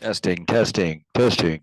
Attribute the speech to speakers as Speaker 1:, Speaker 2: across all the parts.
Speaker 1: Testing, testing, testing.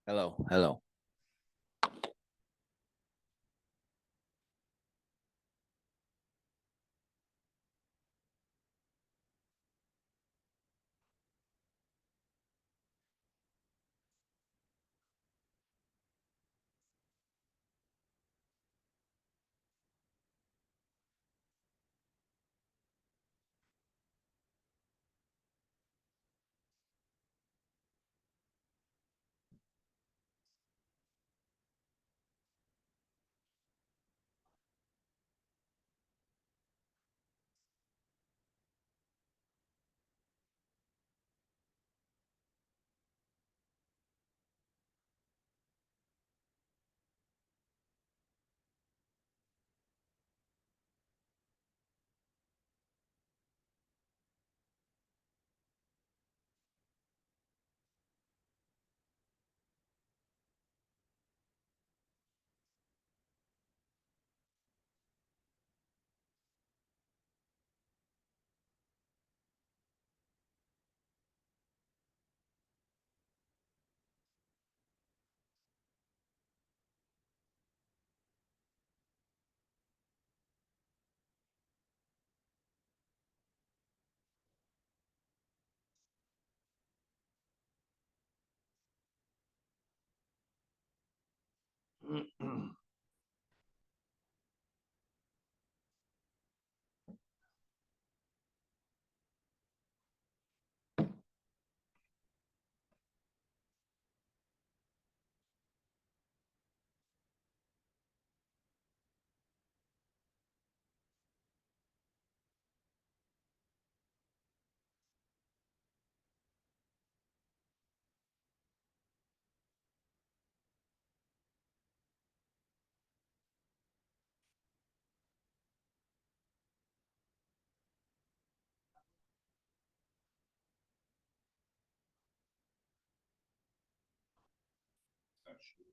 Speaker 1: Hello, hello.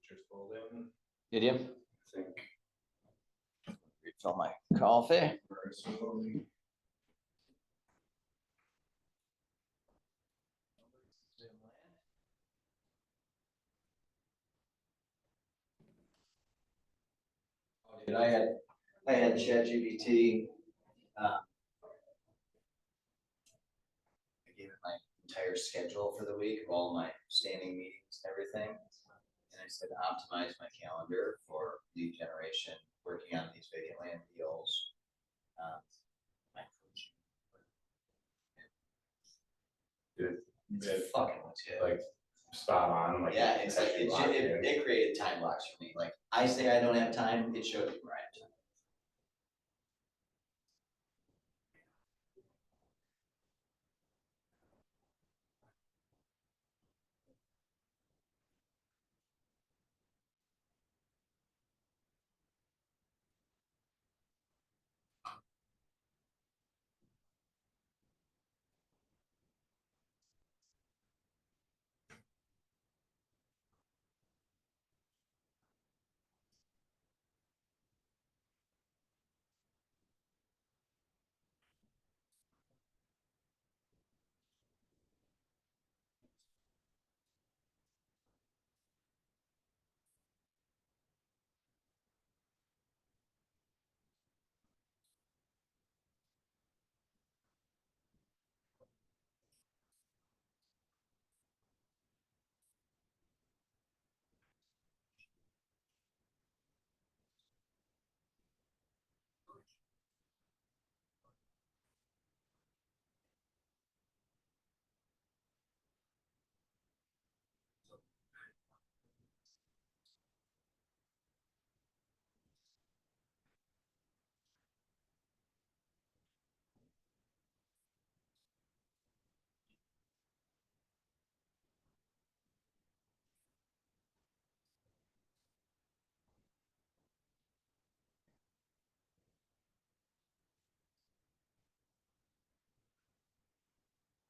Speaker 2: Just rolled in.
Speaker 1: Did you?
Speaker 2: I think.
Speaker 1: Refill my coffee.
Speaker 2: Very slowly.
Speaker 1: Dude, I had ChatGPT. I gave it my entire schedule for the week of all my standing meetings and everything. And I said, optimize my calendar for lead generation, working on these vacant land deals. My coaching. It's fucking legit.
Speaker 2: Like spot on. Like
Speaker 1: Yeah, it's like
Speaker 2: actually locked in.
Speaker 1: it created time blocks for me. Like I say I don't have time, it shows me where I have time.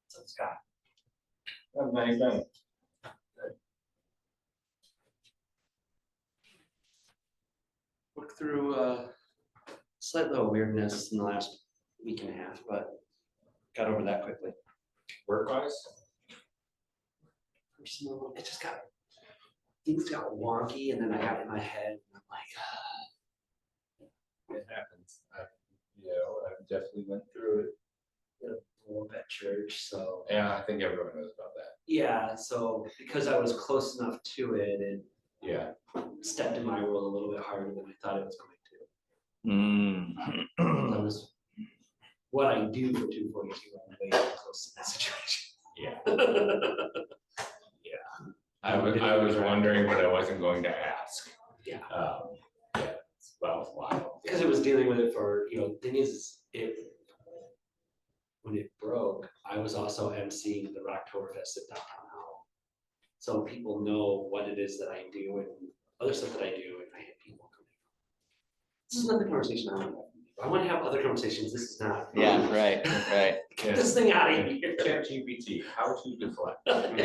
Speaker 1: So Scott.
Speaker 2: Have a nice night.
Speaker 3: Look through slight little weirdness in the last week and a half, but got over that quickly.
Speaker 2: Work wise?
Speaker 3: Personal, it just got things got wonky, and then I got in my head, and I'm like,
Speaker 2: It happens. I definitely went through it.
Speaker 3: blew up at church. So
Speaker 2: Yeah, I think everyone knows about that.
Speaker 3: yeah, so because I was close enough to it, it
Speaker 2: Yeah.
Speaker 3: stepped in my world a little bit harder than I thought it was going to. That was what I do for 242. I'm way too close to that situation.
Speaker 2: Yeah. I was wondering, but I wasn't going to ask.
Speaker 3: Yeah.
Speaker 2: Yeah, that was wild.
Speaker 3: Because it was dealing with it for, the thing is, when it broke, I was also emceeing the Rocktoberfest at Downtown Hall. So people know what it is that I do and other stuff that I do, and I have people coming. This is not the conversation I want to have. I want to have other conversations. This is not.
Speaker 1: Yeah, right.
Speaker 3: Get this thing out of here.
Speaker 2: ChatGPT, how to deflect.
Speaker 3: Can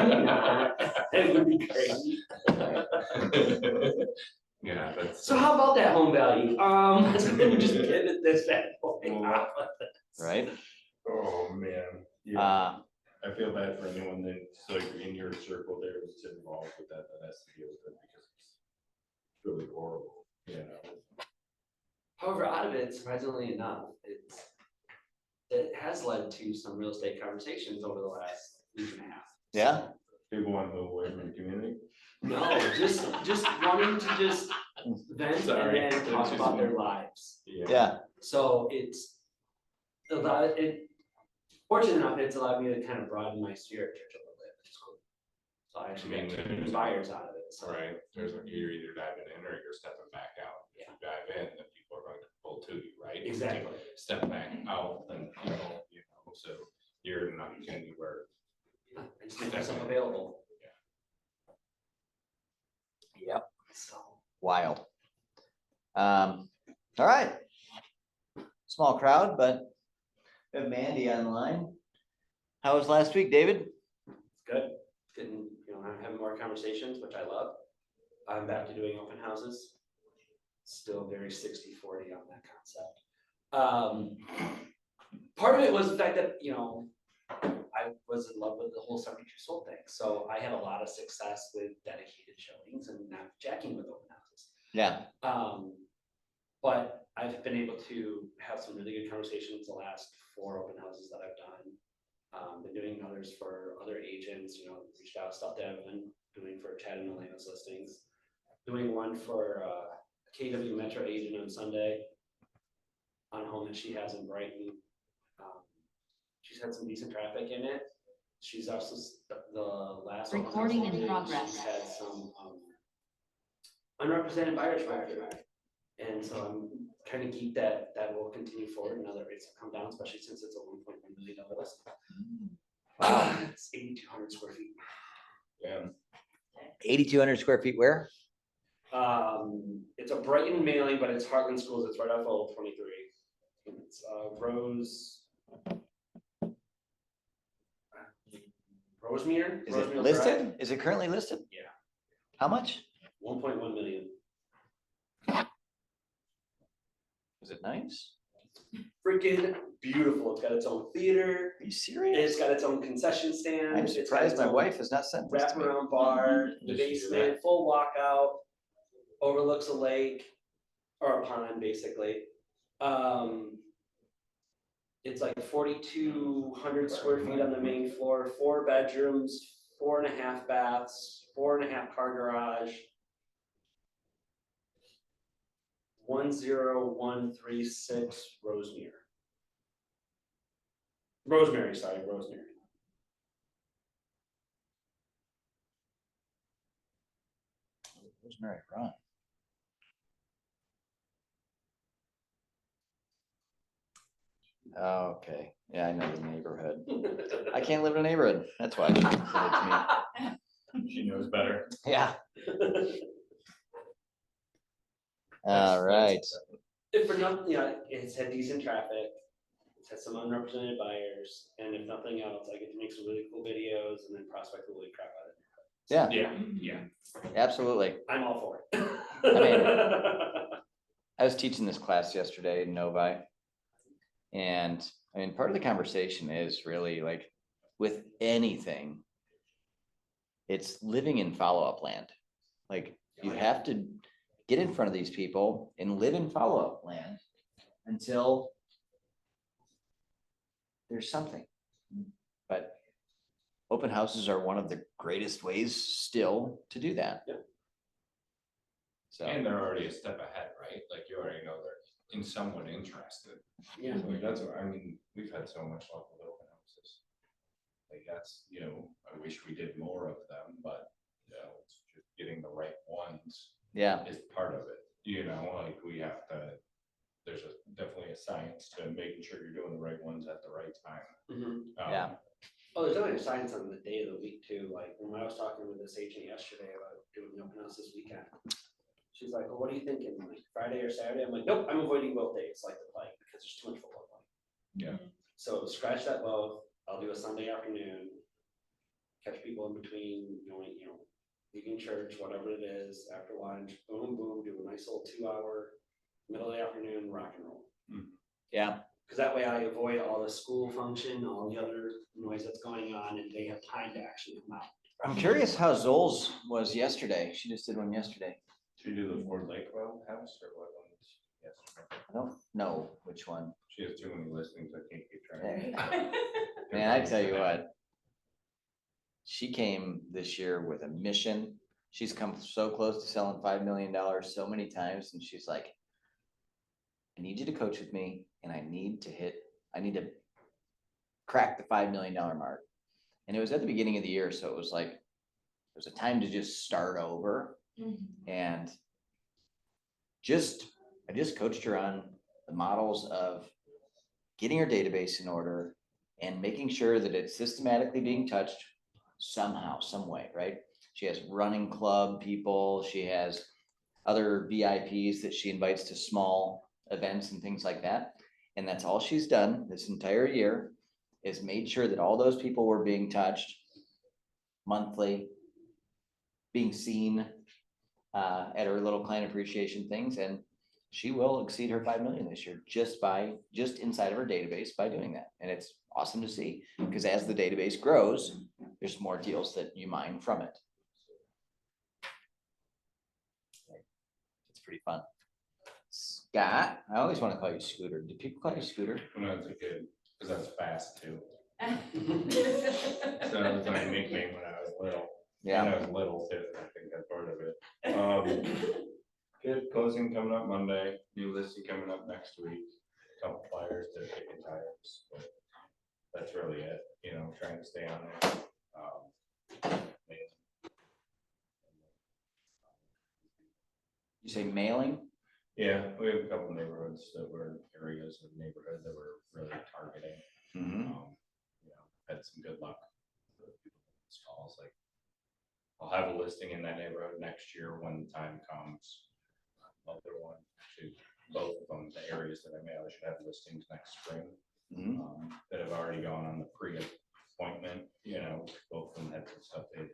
Speaker 3: we not? That would be crazy.
Speaker 2: Yeah, that's.
Speaker 3: So how about that home value? Let's just pivot this bad boy.
Speaker 1: Right.
Speaker 2: Oh, man. Yeah. I feel bad for anyone that's like in your circle there that's involved with that has to deal with it because it's really horrible,
Speaker 3: However, out of it, surprisingly enough, it has led to some real estate conversations over the last week and a half.
Speaker 1: Yeah.
Speaker 2: People want to move away from the community.
Speaker 3: No, just wanting to just vent
Speaker 2: Sorry,
Speaker 3: and then
Speaker 2: that's
Speaker 3: talk
Speaker 2: just
Speaker 3: about
Speaker 2: me.
Speaker 3: their lives.
Speaker 1: Yeah,
Speaker 3: So it's fortunate enough, it's allowed me to kind of broaden my sphere at church a little bit, which is cool. So I actually got two new buyers out of it, so.
Speaker 2: Right, you're either diving in or you're stepping back out. If you dive in, then people are going to pull to you, right? If you
Speaker 3: Exactly.
Speaker 2: step back out, then people, so you're in an opportunity where.
Speaker 3: I just make myself available.
Speaker 1: yep,
Speaker 3: So.
Speaker 1: wild. All right. Small crowd, but we have Mandy online. How was last week, David?
Speaker 3: Good. Getting, I'm having more conversations, which I love. I'm back to doing open houses. Still very 60-40 on that concept. Part of it was the fact that, I was in love with the whole 72 sold thing. So I had a lot of success with dedicated showings and not jacking with open houses.
Speaker 1: Yeah.
Speaker 3: But I've been able to have some really good conversations the last 4 open houses that I've done. Been doing others for other agents, reached out stuff that I've been doing for Chad and Elena's listings. Doing one for a KW Metro agent on Sunday on a home that she has in Brighton. She's had some decent traffic in it. She's also the last
Speaker 4: recording in progress.
Speaker 3: She's had some unrepresented buyers for her. And so I'm kind of keep that will continue forward now that rates have come down, especially since it's a $1.1 million listing.
Speaker 1: Wow.
Speaker 3: It's 8,200 square feet.
Speaker 2: Yeah.
Speaker 1: 8,200 square feet where?
Speaker 3: It's a Brighton mailing, but it's Heartland Schools. It's right off of 23. It's Rosemere.
Speaker 1: Is
Speaker 3: Rosemere
Speaker 1: it listed?
Speaker 3: Drive.
Speaker 1: Is it currently listed?
Speaker 3: Yeah.
Speaker 1: How much?
Speaker 3: 1.1 million.
Speaker 1: Is it nice?
Speaker 3: Freaking beautiful. It's got its own theater.
Speaker 1: Are you serious?
Speaker 3: It's got its own concession stand.
Speaker 1: I'm
Speaker 3: It's got
Speaker 1: surprised
Speaker 3: its
Speaker 1: my
Speaker 3: own
Speaker 1: wife has not sent this to me.
Speaker 3: wraparound bar, the
Speaker 2: Did she do
Speaker 3: basement, full walkout, overlooks a lake or a pond, basically. It's like 4,200 square feet on the main floor, 4 bedrooms, 4.5 baths, 4.5 car garage. 10136 Rosemere. Rosemary.
Speaker 1: Rosemary Run. Oh, okay. Yeah, I know the neighborhood. I can't live in a neighborhood. That's why she sent it to
Speaker 2: She knows better.
Speaker 1: me. Yeah. All right.
Speaker 3: If for nothing, it's had decent traffic. It's had some unrepresented buyers, and if nothing else, I get to make some really cool videos and then prospect the really crap out of it.
Speaker 1: Yeah,
Speaker 2: Yeah.
Speaker 1: absolutely.
Speaker 3: I'm all for it.
Speaker 1: I was teaching this class yesterday in Novi. And part of the conversation is really like with anything, it's living in follow-up land. Like you have to get in front of these people and live in follow-up land until there's something. But open houses are one of the greatest ways still to do that.
Speaker 3: Yeah.
Speaker 1: So.
Speaker 2: And they're already a step ahead, right? Like you already know they're in someone interested.
Speaker 3: Yeah.
Speaker 2: Like that's what, we've had so much luck with open houses. Like that's, I wish we did more of them, but it's just getting the right ones.
Speaker 1: Yeah.
Speaker 2: Is part of it, like we have to, there's definitely a science to making sure you're doing the right ones at the right time.
Speaker 3: Mm-hmm.
Speaker 1: Yeah.
Speaker 3: Oh, there's definitely a science on the day of the week too. Like when I was talking with this agent yesterday about doing the open house this weekend, she's like, "Well, what are you thinking? Like Friday or Saturday?" I'm like, "Nope, I'm avoiding both days like the plague because there's too much football playing."
Speaker 2: Yeah.
Speaker 3: So scratch that both. I'll do a Sunday afternoon, catch people in between, leaving church, whatever it is, after lunch, boom, boom, do a nice little 2-hour middle of the afternoon rock and roll.
Speaker 1: Yeah.
Speaker 3: Because that way I avoid all the school function, all the other noise that's going on, and they have time to actually come out.
Speaker 1: I'm curious how Zoll's was yesterday. She just did one yesterday.
Speaker 2: Should we do the Ford Lakewell house or what one? Yes.
Speaker 1: I don't know which one.
Speaker 2: She has too many listings. I can't keep track.
Speaker 1: Man, I tell you what. She came this year with a mission. she's come so close to selling $5 million so many times, and she's like, I need you to coach with me, and I need to crack the $5 million mark. And it was at the beginning of the year, so it was like, it was a time to just start over. And I just coached her on the models of getting her database in order and making sure that it's systematically being touched somehow, some way, right? She has running club people, she has other VIPs that she invites to small events and things like that. And that's all she's done this entire year, is made sure that all those people were being touched monthly, being seen at her little client appreciation things. And she will exceed her 5 million this year just inside of her database by doing that. And it's awesome to see, because as the database grows, there's more deals that you mine from it. It's pretty fun. Scott, I always want to call you Scooter. Do people call you Scooter?
Speaker 2: No, it's a good, because that's fast too. So that was my nickname when I was little.
Speaker 1: Yeah.
Speaker 2: And I was little too, I think that's part of it. Good closing coming up Monday, new listing coming up next week, couple flyers, they're kicking tires, but that's really it, you know, trying to stay on there.
Speaker 1: You say mailing?
Speaker 2: Yeah, we have a couple neighborhoods that were areas of neighborhood that we're really targeting.
Speaker 1: Mm-hmm.
Speaker 2: You know, had some good luck with people with installs. Like, I'll have a listing in that neighborhood next year when the time comes. Other one, actually, both of them, the areas that I mail, I should have listings next spring. That have already gone on the pre-appointment. You know, both of them had some stuff. I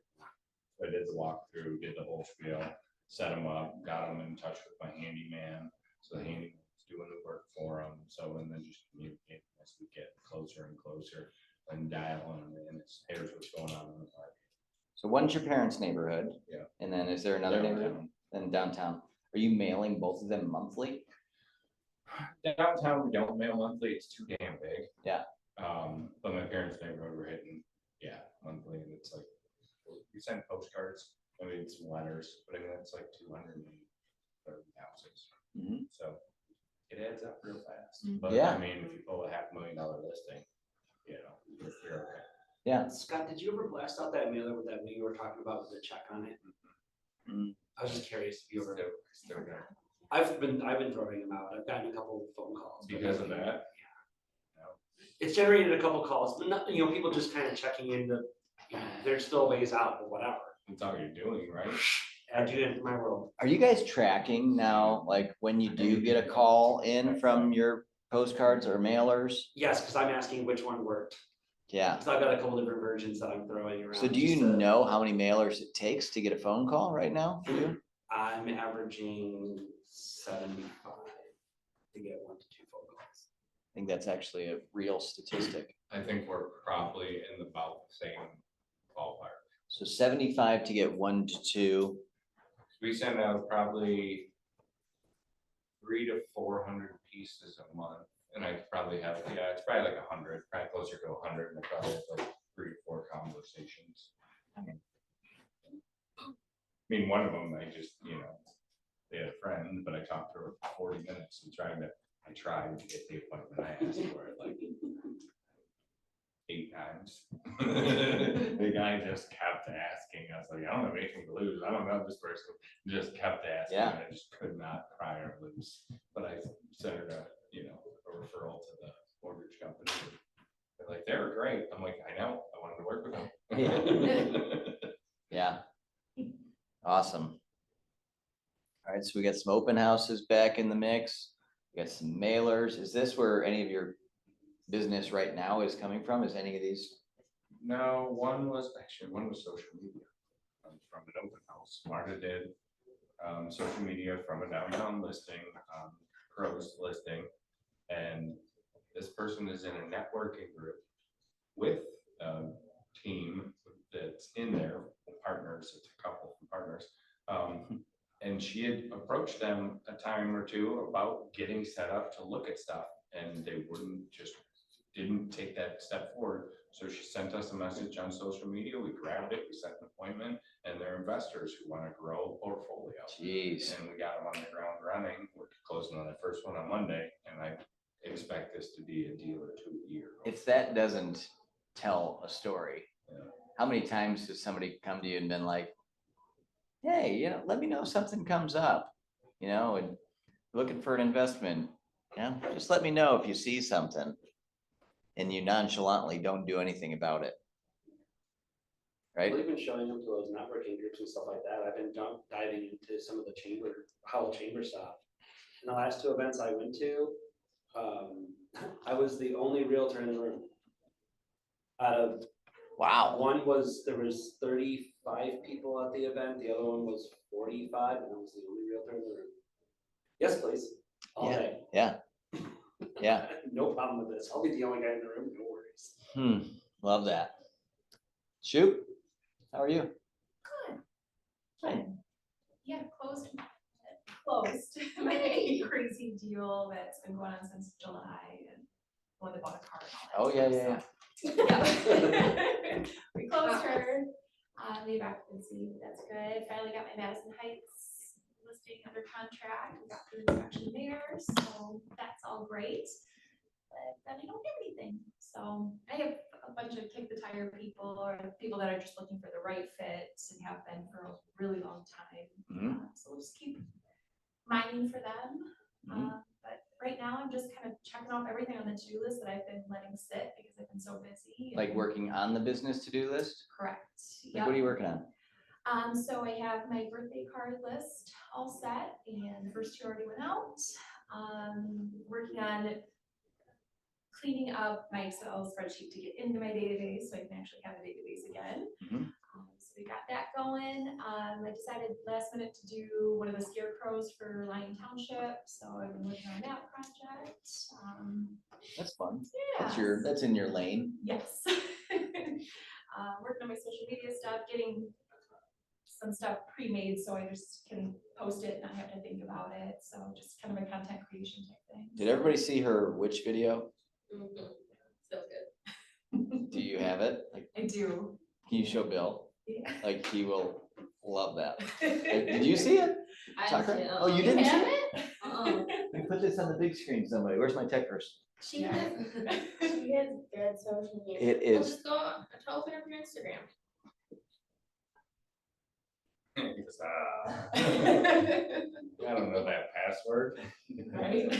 Speaker 2: did the walkthrough, did the whole spiel, set them up, got them in touch with my handyman. So the handyman's doing the work for them. So, and then just communicate as we get closer and closer and dialing them in. Here's what's going on in the market.
Speaker 1: So one's your parents' neighborhood.
Speaker 2: Yeah.
Speaker 1: And then is there another neighborhood? And downtown. Are you mailing both of them monthly?
Speaker 2: Downtown, we don't mail monthly. It's too damn big.
Speaker 1: Yeah.
Speaker 2: But my parents' neighborhood, we're hitting, monthly, and it's like, we send postcards. I mean, some letters, but I mean, it's like 230 houses. So it adds up real fast. But I mean, if you pull a $500,000 listing, you know, you're okay.
Speaker 1: Yeah.
Speaker 3: Scott, did you ever blast out that mailer with that you were talking about with the check on it? I was just curious if you ever.
Speaker 2: Still there.
Speaker 3: I've been throwing them out. I've gotten a couple of phone calls.
Speaker 2: Because of that?
Speaker 3: Yeah. No. It's generated a couple calls, but not, you know, people just kind of checking in the, you know, they're still ways out, but whatever.
Speaker 2: That's all you're doing, right?
Speaker 3: I do it in my world.
Speaker 1: Are you guys tracking now, like when you do get a call in from your postcards or mailers?
Speaker 3: Yes, because I'm asking which one worked.
Speaker 1: Yeah.
Speaker 3: So I've got a couple different versions that I'm throwing around.
Speaker 1: So do you know how many mailers it takes to get a phone call right now for you?
Speaker 3: I'm averaging 75 to get 1 to 2 phone calls.
Speaker 1: I think that's actually a real statistic.
Speaker 2: I think we're probably in about the same ballpark.
Speaker 1: So 75 to get 1 to 2.
Speaker 2: We send out probably 300 to 400 pieces a month. And I probably have, it's probably like 100, probably closer to 100, and I probably have like 3 to 4 conversations. I mean, one of them, I just, you know, they had a friend, but I talked to her for 40 minutes and I tried to get the appointment. I asked for it like 8 times. The guy just kept asking. I was like, I don't have anything to lose. I don't know this person. Just kept asking.
Speaker 1: Yeah.
Speaker 2: I just could not pry or lose. But I sent her to, you know, a referral to the mortgage company. They're like, they were great. I'm like, I know. I wanted to work with them.
Speaker 1: Yeah. Awesome. All right, so we got some open houses back in the mix. We got some mailers. Is this where any of your business right now is coming from? Is any of these?
Speaker 2: No, one was social media from an open house. Marta did social media from a downtown listing, pros listing, and this person is in a networking group with a team that's in there, partners. It's a couple of partners. And she had approached them a time or two about getting set up to look at stuff, and they didn't take that step forward So she sent us a message on social media, we grabbed it, we set an appointment, and they're investors who want to grow a portfolio.
Speaker 1: Jeez.
Speaker 2: And we got them on the ground running, we're closing on the first one on Monday, and I expect this to be a deal or two a year.
Speaker 1: If that doesn't tell a story,
Speaker 2: Yeah.
Speaker 1: how many times has somebody come to you and been like, hey, let me know if something comes up, and looking for an investment, just let me know if you see something, and you nonchalantly don't do anything about it. Right?
Speaker 3: Well, even showing up to those networking groups and stuff like that, I've been diving into some of the how the chamber stuff. In the last 2 events I went to, I was the only realtor in the room. Out of
Speaker 1: Wow.
Speaker 3: there was 35 people at the event, the other one was 45, and I was the only realtor in the room. Yes, please, all day.
Speaker 1: Yeah. Yeah.
Speaker 3: No problem with this, I'll be the only guy in the room, no worries.
Speaker 1: Love that. Shoot. How are you?
Speaker 4: Good.
Speaker 1: Hey.
Speaker 4: Yeah, closed my crazy deal that's been going on since July, and when they bought a car and all
Speaker 1: Oh,
Speaker 4: that.
Speaker 1: yeah.
Speaker 4: Yeah. We closed her, leave occupancy, that's good. Finally got my Madison Heights listing under contract, we got through inspection there, so that's all great. But then I don't have anything, so I have a bunch of kick the tire people, or people that are just looking for the right fit and have been for a really long time. So we'll just keep mining for them. But right now I'm just kind of checking off everything on the to-do list that I've been letting sit because I've been so busy.
Speaker 1: Like working on the business to-do list?
Speaker 4: Correct.
Speaker 1: Like, what are you working on?
Speaker 4: So I have my birthday card list all set, and the first 2 already went out. Working on cleaning up my Excel spreadsheet to get into my database so I can actually have a database again. So we got that going. I decided last minute to do one of the scarecrows for Lyon Township, so I've been working on that project.
Speaker 1: That's fun.
Speaker 4: Yeah.
Speaker 1: That's in your lane.
Speaker 4: Yes. Working on my social media stuff, getting some stuff pre-made so I just can post it and not have to think about it. So just kind of a content creation type thing.
Speaker 1: Did everybody see her witch video?
Speaker 4: So good.
Speaker 1: Do you have it? Like,
Speaker 4: I do.
Speaker 1: can you show Bill?
Speaker 4: Yeah.
Speaker 1: Like, he will love that. Like, did you see it? Tucker? Oh, you didn't see it? You put this on the big screen, somebody. Where's my tech person?
Speaker 5: She has good social media.
Speaker 1: It
Speaker 5: We'll
Speaker 1: is.
Speaker 5: just go tell her your Instagram.
Speaker 2: I don't know that password.
Speaker 4: Right?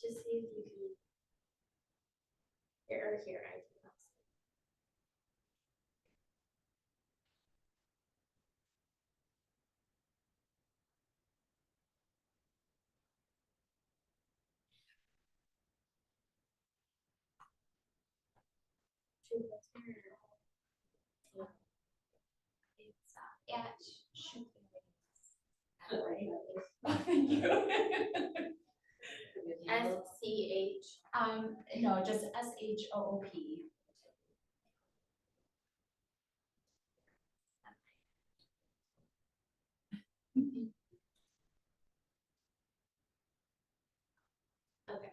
Speaker 5: Just see if you can. Here, I can.
Speaker 4: It's at shoot.
Speaker 5: SCH.
Speaker 4: No, just SHOOP.
Speaker 5: Okay.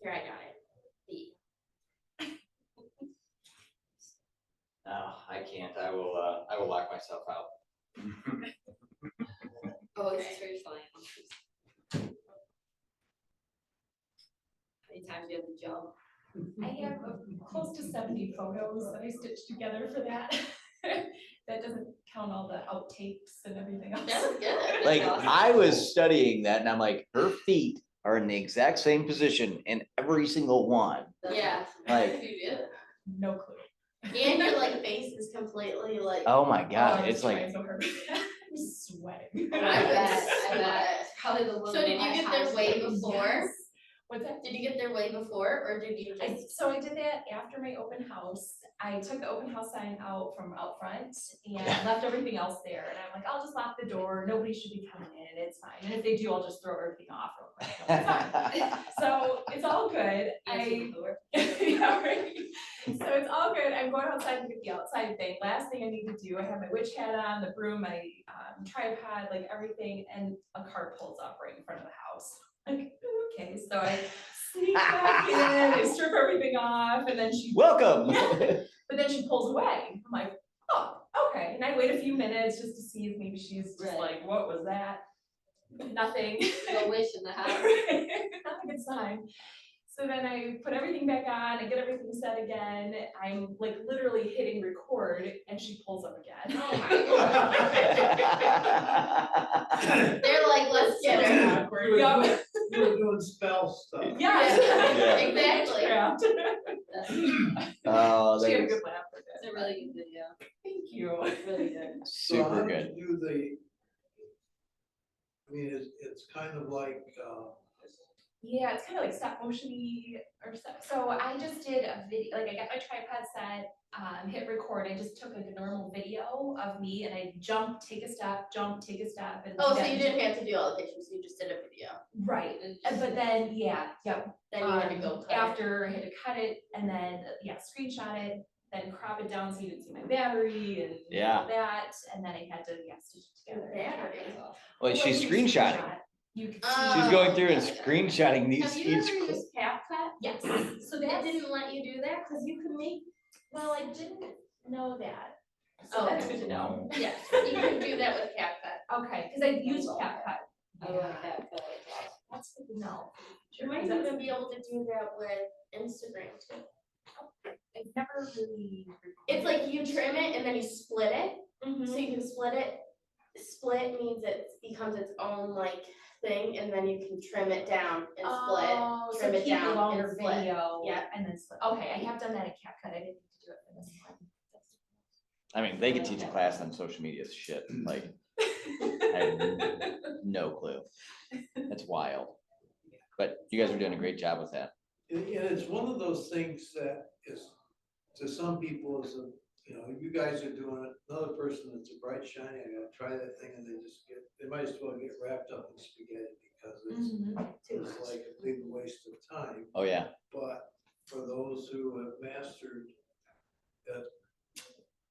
Speaker 5: Here, I got it. B.
Speaker 1: No, I can't. I will lock myself out.
Speaker 5: Oh, this is very fun. How many times do you have to jump?
Speaker 4: I have close to 70 photos that I stitched together for that. That doesn't count all the outtakes and everything else.
Speaker 5: That's good.
Speaker 1: Like,
Speaker 5: That's awesome.
Speaker 1: I was studying that and I'm like, her feet are in the exact same position in every single one.
Speaker 5: Yeah.
Speaker 1: Like-
Speaker 5: You did.
Speaker 4: No clue.
Speaker 5: And your like face is completely like.
Speaker 1: Oh my
Speaker 4: Oh,
Speaker 1: God,
Speaker 4: I
Speaker 1: it's
Speaker 4: was
Speaker 1: like,
Speaker 4: trying so hard. I'm sweating.
Speaker 5: I bet.
Speaker 4: Probably the look
Speaker 5: So did
Speaker 4: of my
Speaker 5: you get there
Speaker 4: house.
Speaker 5: way before?
Speaker 4: Yes. What's that?
Speaker 5: Did you get there way before, or did you just?
Speaker 4: So I did that after my open house. I took the open house sign out from out front and left everything else there. And I'm like, I'll just lock the door. Nobody should be coming in. It's fine. And if they do, I'll just throw everything off real quick. It's fine. So it's all good.
Speaker 5: Answer the door?
Speaker 4: Yeah, right. So it's all good. I'm going outside to get the outside thing. Last thing I need to do, I have my witch hat on, the broom, my tripod, like everything, and a car pulls up right in front of the house. Like, okay, so I sneak back in, I strip everything off, and then she.
Speaker 1: Welcome.
Speaker 4: Yeah, but then she pulls away. I'm like, oh, okay. And I wait a few minutes just to see if maybe she's just like, what was that? Nothing.
Speaker 5: No wish in the house.
Speaker 4: Not a good sign. So then I put everything back on, I get everything set again. I'm like literally hitting record and she pulls up again.
Speaker 5: Oh They're like, let's get her.
Speaker 4: Awkward. Yeah.
Speaker 6: You were doing spell stuff.
Speaker 4: Yes.
Speaker 1: Yeah.
Speaker 5: Exactly.
Speaker 4: Witchcraft.
Speaker 1: Oh,
Speaker 4: She had a
Speaker 1: that
Speaker 4: good
Speaker 1: is
Speaker 4: laugh with
Speaker 5: It's
Speaker 4: it.
Speaker 5: a really good video.
Speaker 4: Thank you.
Speaker 5: Really good.
Speaker 6: So how
Speaker 1: super
Speaker 6: did
Speaker 1: good.
Speaker 6: you do the, I mean, it's kind of like,
Speaker 4: Yeah, it's kind of like stop motion-y or stuff. So I just did a video, like I got my tripod set, hit record. I just took like a normal video of me and I jump, take a step, jump, take a step. And
Speaker 5: Oh, so
Speaker 4: then-
Speaker 5: you didn't have to do all the pictures, you just did a video.
Speaker 4: Right, but then, yeah, yep.
Speaker 5: Then you had to go cut it.
Speaker 4: After I had to cut it and then, yeah, screenshot it, then crop it down so you didn't see my battery and
Speaker 1: Yeah.
Speaker 4: all that, and then I had to, yeah, stitch it together.
Speaker 5: Battery.
Speaker 1: Wait,
Speaker 4: Well,
Speaker 1: she's
Speaker 4: you
Speaker 1: screenshotting.
Speaker 4: screenshot, You can
Speaker 5: Oh.
Speaker 1: She's
Speaker 4: see.
Speaker 1: going through and
Speaker 5: gotcha.
Speaker 1: screenshotting these
Speaker 5: Have you
Speaker 1: each.
Speaker 5: ever used CapCut?
Speaker 4: Yes, so
Speaker 5: It
Speaker 4: that's,
Speaker 5: didn't let you do that, cause you could make,
Speaker 4: well, I didn't know that. So
Speaker 5: Oh.
Speaker 4: that's good to know.
Speaker 5: yes, you can do that with CapCut.
Speaker 4: Okay, cause I used CapCut.
Speaker 5: I like CapCut.
Speaker 4: That's good to know.
Speaker 5: You might even be able to do that with Instagram too.
Speaker 4: I've never really.
Speaker 5: It's like you trim it and then you split it, so
Speaker 4: Mhm.
Speaker 5: you can split it. Split means it becomes its own like thing, and then you can trim it down and
Speaker 4: Oh, so
Speaker 5: trim it
Speaker 4: keep the
Speaker 5: down
Speaker 4: longer
Speaker 5: and split.
Speaker 4: video.
Speaker 5: Yeah.
Speaker 4: And then split. Okay, I have done that in CapCut. I didn't need to do it for this one.
Speaker 1: I mean, they could teach a class on social media shit, like, I have no clue. That's wild. But you guys are doing a great job with that.
Speaker 6: and it's one of those things that is, to some people is a, you know, you guys are doing it, another person that's a bright shiny, I gotta try that thing, and they might as well get wrapped up in spaghetti because
Speaker 4: Mhm.
Speaker 6: it's like a big waste of time.
Speaker 1: Oh, yeah.
Speaker 6: But for those who have mastered that,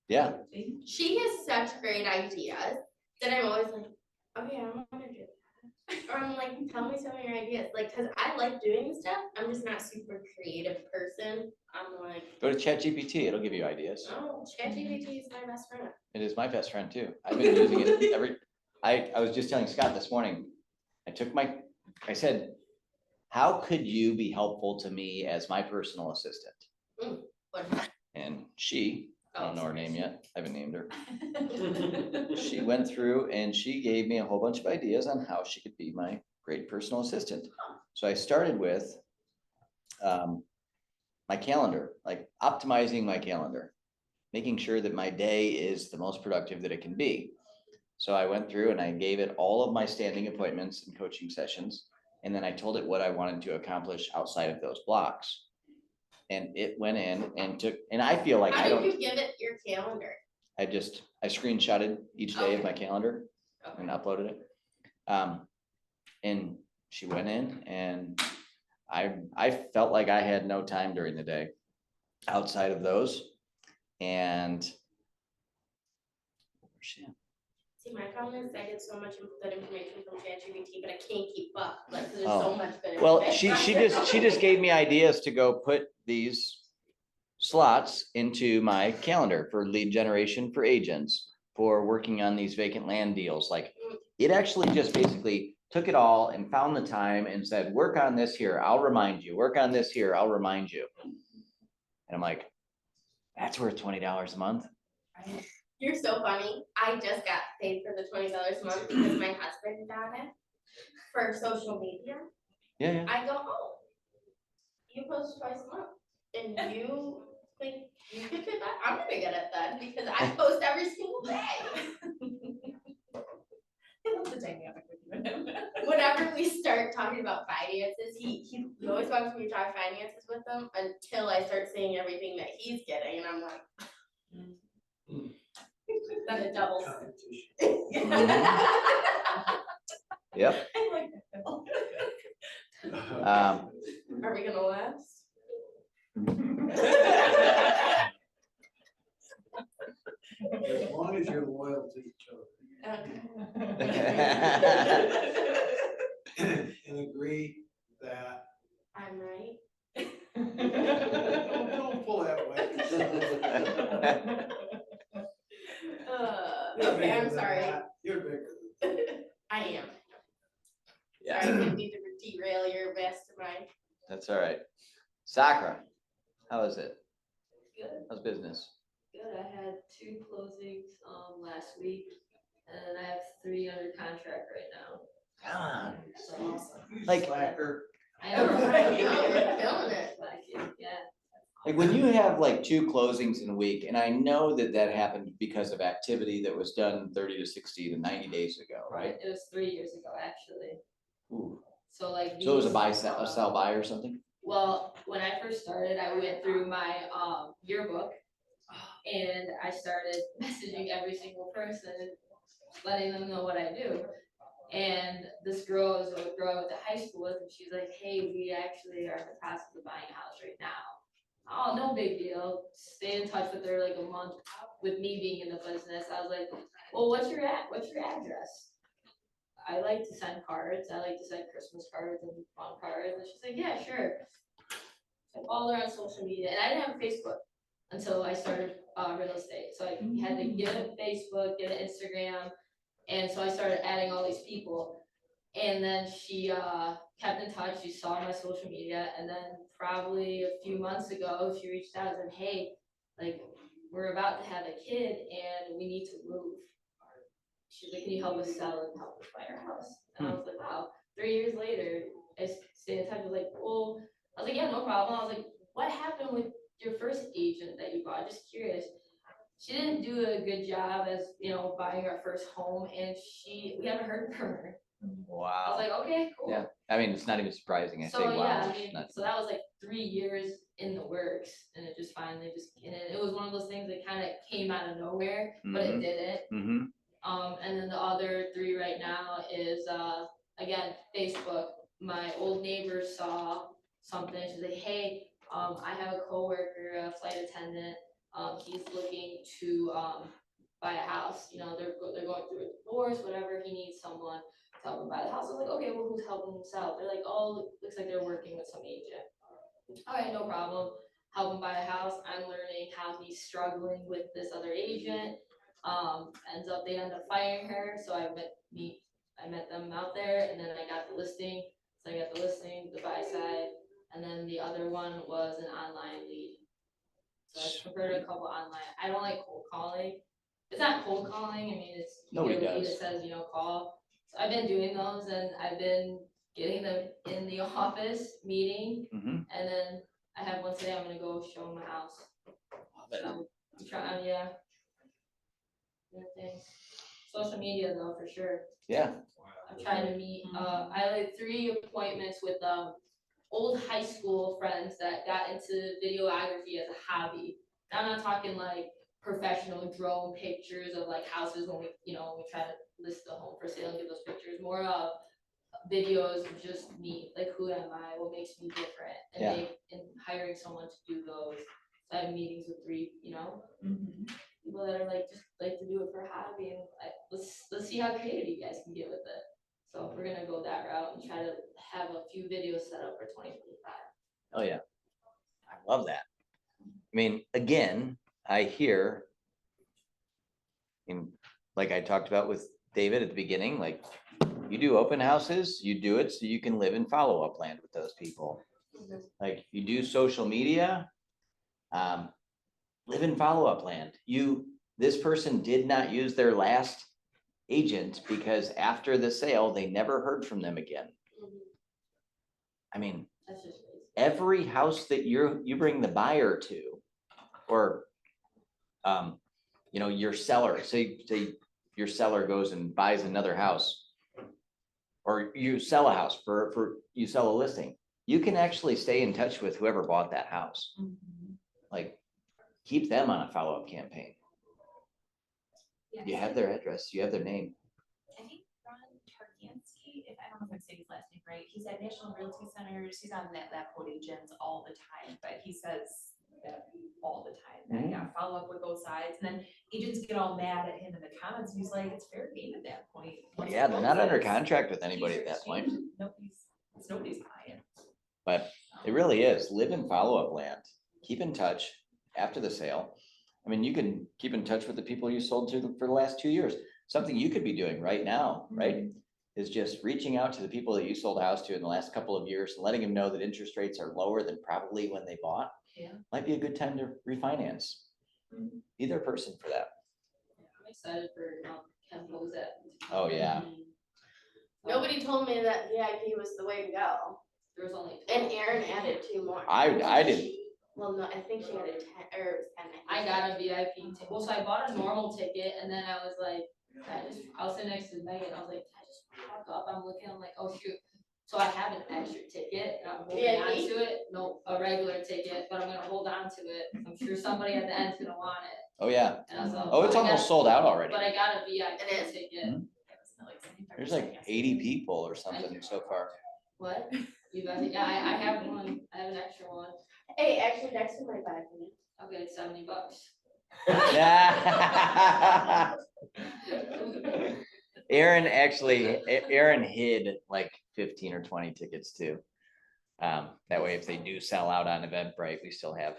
Speaker 1: Yeah.
Speaker 5: She has such great ideas that I'm always like, okay, I wanna do that. Or I'm like, tell me some of your ideas, like, cause I like doing stuff, I'm just not super creative person. I'm like,
Speaker 1: Go to ChatGPT. It'll give you ideas.
Speaker 5: oh, ChatGPT is my best friend.
Speaker 1: It is my best friend too. I've been using it I was just telling Scott this morning, I said, how could you be helpful to me as my personal assistant?
Speaker 5: What?
Speaker 1: And she, I don't know her
Speaker 5: Oh,
Speaker 1: name yet, I haven't named her. She went through and she gave me a whole bunch of ideas on how she could be my great personal assistant. So I started with my calendar, like optimizing my calendar, making sure that my day is the most productive that it can be. So I went through and I gave it all of my standing appointments and coaching sessions. And then I told it what I wanted to accomplish outside of those blocks. And it went in and I feel like
Speaker 5: How
Speaker 1: I
Speaker 5: did
Speaker 1: don't.
Speaker 5: you give it your calendar?
Speaker 1: I screenshotted each day of my calendar
Speaker 5: Okay.
Speaker 1: and uploaded it. And she went in and I felt like I had no time during the day outside of those. And
Speaker 5: See, my problem is I get so much good information from ChatGPT, but I can't keep up, like, 'cause there's
Speaker 1: Oh.
Speaker 5: so much good information.
Speaker 1: well, she just gave me ideas to go put these slots into my calendar for lead generation for agents, for working on these vacant land deals. Like, it actually just basically took it all and found the time and said, work on this here, I'll remind you, work on this here, I'll remind you. And I'm like, that's worth $20 a month.
Speaker 5: You're so funny. I just got paid for the $20 a month because my husband got it for social media.
Speaker 1: Yeah.
Speaker 5: I go, oh, you post twice a month and you think you could do that? I'm gonna get it then because I post every single day.
Speaker 4: I love the dynamic with you and him.
Speaker 5: Whenever we start talking about finances, he always wants me to talk finances with him until I start seeing everything that he's getting and I'm like. Then it doubles.
Speaker 6: competition.
Speaker 1: Yep.
Speaker 4: I like that, Bill.
Speaker 5: Are we gonna last?
Speaker 6: As long as you're loyal to each other. And agree that,
Speaker 5: I'm right.
Speaker 6: don't pull that way. You're
Speaker 5: Okay,
Speaker 6: bigger
Speaker 5: I'm
Speaker 6: than
Speaker 5: sorry.
Speaker 6: that. You're bigger than
Speaker 5: I am.
Speaker 1: Yeah,
Speaker 5: Sorry, I didn't mean to derail your mastermind.
Speaker 1: that's all right. Sakura, how is it?
Speaker 7: Good,
Speaker 1: How's business?
Speaker 7: good. I had 2 closings last week, and I have 3 under contract right now.
Speaker 1: Come on.
Speaker 7: So
Speaker 6: that.
Speaker 1: Like-
Speaker 6: Slacker.
Speaker 7: I know.
Speaker 5: I know, you're killing it.
Speaker 7: Like, yeah.
Speaker 1: Like when you have like 2 closings in a week, and I know that that happened because of activity that was done 30 to 60 to 90 days ago, right?
Speaker 7: It was 3 years ago, actually.
Speaker 1: Ooh.
Speaker 7: So like.
Speaker 1: So it was a
Speaker 7: these,
Speaker 1: buy, sell, a sell buy or something?
Speaker 7: Well, when I first started, I went through my yearbook, and I started messaging every single person, letting them know what I do. And this girl is a girl I went to high school with, and she's like, "Hey, we actually are in the process of buying a house right now." Oh, no big deal. Stay in touch with her like a month with me being in the business. I was like, "Well, what's your address?" I like to send cards. I like to send Christmas cards and fun cards. And she's like, "Yeah, sure." I followed her on social media, and I didn't have Facebook until I started real estate. So I had to get a Facebook, get an Instagram, and so I started adding all these people. And then she kept in touch. She saw my social media, and then probably a few months ago, she reached out and said, "Hey, like we're about to have a kid, and we need to move." She's like, "Can you help us sell and help us buy our house?" And I was like, "Wow." 3 years later, I stayed in touch. I was like, "Well," I was like, "Yeah, no problem." I was like, "What happened with your first agent that you bought? Just curious." She didn't do a good job as, buying our first home, and we haven't heard from her. I was
Speaker 1: Wow.
Speaker 7: like, "Okay, cool."
Speaker 1: Yeah. I mean, it's not even surprising. I say,
Speaker 7: So, yeah,
Speaker 1: wow.
Speaker 7: I mean,
Speaker 1: Not-
Speaker 7: so that was like 3 years in the works, and it just finally and it was one of those things that kind of came out of nowhere, but it
Speaker 1: Mhm.
Speaker 7: didn't.
Speaker 1: Mhm.
Speaker 7: And then the other 3 right now is, again, Facebook. My old neighbor saw something, she's like, "Hey, I have a coworker, a flight attendant, he's looking to, buy a house, they're going through a divorce, whatever, he needs someone to help him buy the house." I was like, "Okay, well, who's helping him sell?" They're like, "Oh, looks like they're working with some agent." All right, no problem. Help him buy a house. I'm learning how he's struggling with this other agent. They end up firing her, so I met them out there, and then I got the listing. So I got the listing, the buy side, and then the other one was an online lead. So I converted a couple online. I don't like cold calling. It's not cold calling. I mean, it's you
Speaker 1: Nobody
Speaker 7: get a lead
Speaker 1: does.
Speaker 7: that says, call. So I've been doing those, and I've been getting them in the office meeting,
Speaker 1: Mhm.
Speaker 7: and then I have one today. I'm gonna go show them my house.
Speaker 1: Love it.
Speaker 7: So I'm trying, yeah. Good things. Social media though, for sure.
Speaker 1: Yeah.
Speaker 7: I'm trying to meet, I had like 3 appointments with, old high school friends that got into videography as a hobby. I'm not talking like professional drone pictures of like houses when when we try to list the home for sale and get those pictures, more of videos of just me, like who am I, what makes me different, and
Speaker 1: Yeah.
Speaker 7: and hiring someone to do those. So I have meetings with 3, people that are just like to do it for a hobby, and let's see how creative you guys can get with it. So we're gonna go that route and try to have a few videos set up for 2025.
Speaker 1: Oh, yeah. I love that. I mean, again, I hear, like I talked about with David at the beginning, like you do open houses, you do it so you can live in follow-up land with those people. Like you do social media, live in follow-up land. This person did not use their last agent because after the sale, they never heard from them again. I mean,
Speaker 7: That's just crazy.
Speaker 1: every house that you bring the buyer to, or your seller, say your seller goes and buys another house, or you sell a house you sell a listing, you can actually stay in touch with whoever bought that house. Like keep them on a follow-up campaign.
Speaker 4: Yeah,
Speaker 1: You have their address, you have their name.
Speaker 4: I think Ron Targansky, if I don't know if I'm saying his last name right, he's at National Realty Centers, he's on that Lab Quote Agents all the time, but he says
Speaker 8: that all the time, that yeah, follow up with both sides, and then agents get all mad at him in the comments, and he's like, it's fair game at that point. Once
Speaker 1: Yeah,
Speaker 8: it
Speaker 1: they're not under
Speaker 8: closes,
Speaker 1: contract with anybody at
Speaker 8: t-shirts
Speaker 1: that point,
Speaker 8: change, it's nobody's client.
Speaker 1: but it really is, live in follow-up land, keep in touch after the sale. I mean, you can keep in touch with the people you sold to for the last 2 years. Something you could be doing right now, right? Is just reaching out to the people that you sold a house to in the last couple of years, and letting them know that interest rates are lower than probably when they bought.
Speaker 8: Yeah.
Speaker 1: Might be a good time to refinance. Either person for that.
Speaker 7: I'm excited for Ken Bozet.
Speaker 1: Oh, yeah.
Speaker 5: Nobody told me that VIP was the way to go.
Speaker 7: There was only.
Speaker 5: And Erin added 2 more.
Speaker 1: I did.
Speaker 5: Well, no, I think she added 10, or it was 10.
Speaker 7: I got a VIP ticket. Well, so I bought a normal ticket and then I was like, I was sitting next to Megan. I was like, I just walk up. I'm looking, I'm like, oh shoot. So I have an extra ticket and I'm holding
Speaker 5: VIP?
Speaker 7: on to it. No, a regular ticket, but I'm gonna hold on to it. I'm sure somebody at the end's gonna want it.
Speaker 1: Oh, yeah.
Speaker 7: And I was like,
Speaker 1: Oh, it's
Speaker 7: I got-
Speaker 1: almost sold out already.
Speaker 7: But I got a VIP
Speaker 5: It is?
Speaker 7: ticket.
Speaker 1: Mhm. There's like 80 people or something so far.
Speaker 7: What? You got it? Yeah, I have one. I have an extra one.
Speaker 5: Hey, actually, Dexter might buy it for me.
Speaker 7: Okay, it's $70.
Speaker 1: Aaron hid like 15 or 20 tickets too. That way, if they do sell out on Eventbrite, we still have.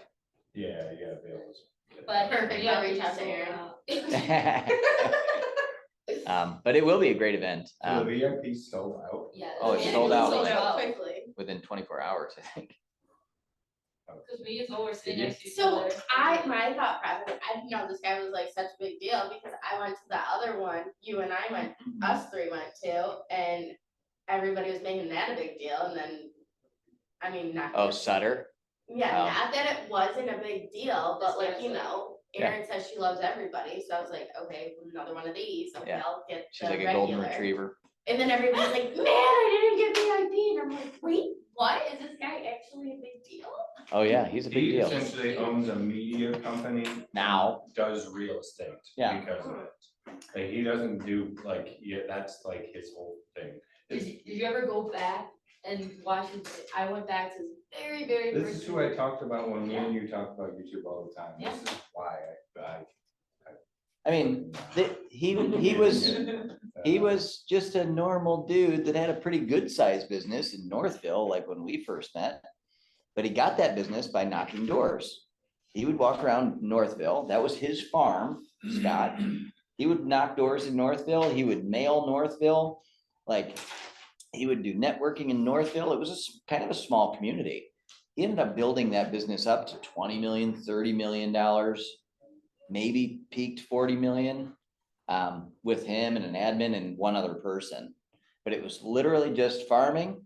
Speaker 2: Yeah, you gotta be able to.
Speaker 7: But
Speaker 5: Perfect,
Speaker 7: yeah,
Speaker 5: I'll reach
Speaker 7: we
Speaker 5: out to
Speaker 7: sold
Speaker 5: Erin.
Speaker 7: out.
Speaker 1: But it will be a great event.
Speaker 2: So the VIP sold out.
Speaker 7: Yeah.
Speaker 1: Oh, it's
Speaker 7: yeah,
Speaker 1: sold
Speaker 7: was
Speaker 1: out.
Speaker 5: Sold out
Speaker 7: out.
Speaker 5: quickly.
Speaker 1: Within 24 hours, I think.
Speaker 7: Cause we as well were sitting
Speaker 1: Did you?
Speaker 7: next to each
Speaker 5: So
Speaker 7: other.
Speaker 5: my thought process, I didn't know this guy was like such a big deal because I went to the other one, you and I went, us 3 went to, and everybody was making that a big deal, and then, I mean, not.
Speaker 1: Oh, Sutter.
Speaker 5: Yeah,
Speaker 1: Oh.
Speaker 5: not that it wasn't a big deal, but
Speaker 7: This
Speaker 5: like,
Speaker 7: guy's
Speaker 5: you
Speaker 7: like-
Speaker 5: know,
Speaker 1: Yeah.
Speaker 5: Erin says she loves everybody, so I was like, okay, another one of these, okay,
Speaker 1: Yeah.
Speaker 5: I'll get
Speaker 1: She's
Speaker 5: the
Speaker 1: like a golden
Speaker 5: regular.
Speaker 1: retriever.
Speaker 5: And then everybody's like, man, I didn't get VIP, and I'm like, wait, what, is this guy actually a big deal?
Speaker 1: Oh, yeah, he's a big
Speaker 2: He
Speaker 1: deal.
Speaker 2: essentially owns a media company.
Speaker 1: Now.
Speaker 2: Does real estate.
Speaker 1: Yeah.
Speaker 2: Because of it. Like, he doesn't do, like, yeah, that's like his whole thing.
Speaker 7: Did you ever go back and watch his, I went back to his very, very
Speaker 2: This
Speaker 7: first.
Speaker 2: is who I talked about when me and you talk about YouTube all the time.
Speaker 7: Yeah.
Speaker 2: This is why
Speaker 1: I mean, he was just a normal dude that had a pretty good sized business in Northville, like when we first met. But he got that business by knocking doors. He would walk around Northville. That was his farm, Scott. He would knock doors in Northville. He would mail Northville. Like, he would do networking in Northville. It was kind of a small community. He ended up building that business up to 20 million, $30 million, maybe peaked 40 million, with him and an admin and one other person. But it was literally just farming,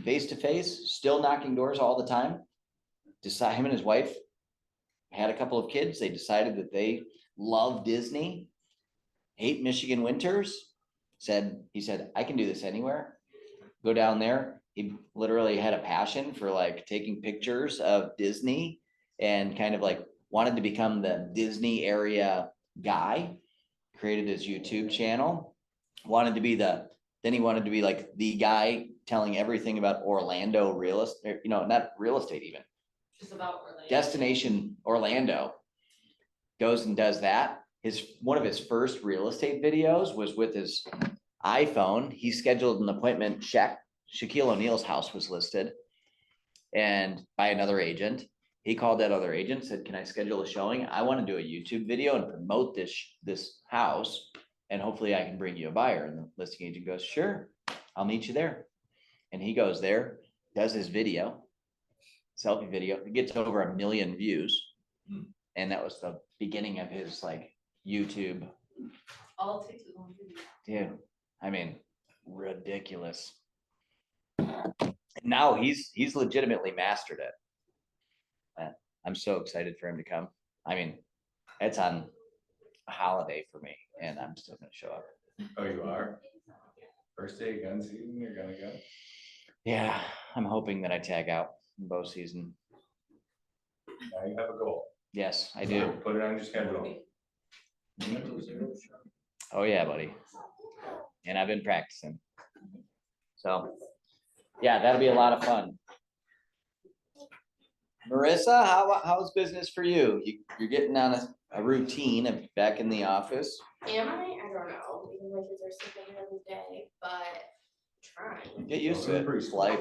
Speaker 1: face to face, still knocking doors all the time. Him and his wife had a couple of kids. They decided that they love Disney, hate Michigan winters. He said, I can do this anywhere. Go down there. He literally had a passion for like taking pictures of Disney and kind of like wanted to become the Disney area guy. Created his YouTube channel. Then he wanted to be like the guy telling everything about Orlando real estate, not real estate even.
Speaker 7: Just about Orlando.
Speaker 1: Destination Orlando. Goes and does that. One of his first real estate videos was with his iPhone. He scheduled an appointment. Shaquille O'Neal's house was listed and by another agent. He called that other agent, said, can I schedule a showing? I want to do a YouTube video and promote this house, and hopefully I can bring you a buyer. And the listing agent goes, sure, I'll meet you there. And he goes there, does his video, selfie video. It gets over 1 million views. And that was the beginning of his like YouTube.
Speaker 7: All it takes is one video.
Speaker 1: Dude, I mean, ridiculous. Now he's legitimately mastered it. I'm so excited for him to come. I mean, it's on a holiday for me, and I'm still gonna show up.
Speaker 2: Oh, you are? First day of gun season, you're gonna go?
Speaker 1: Yeah, I'm hoping that I tag out in bow season.
Speaker 2: Now you have a goal.
Speaker 1: Yes, I do.
Speaker 2: Put it on your schedule.
Speaker 1: Oh yeah, buddy. And I've been practicing. So, yeah, that'll be a lot of fun. Marissa, how's business for you? You're getting on a routine of back in the office.
Speaker 5: Am I? I don't know, because my kids are sleeping every day, but trying.
Speaker 1: Get used to it. It's life.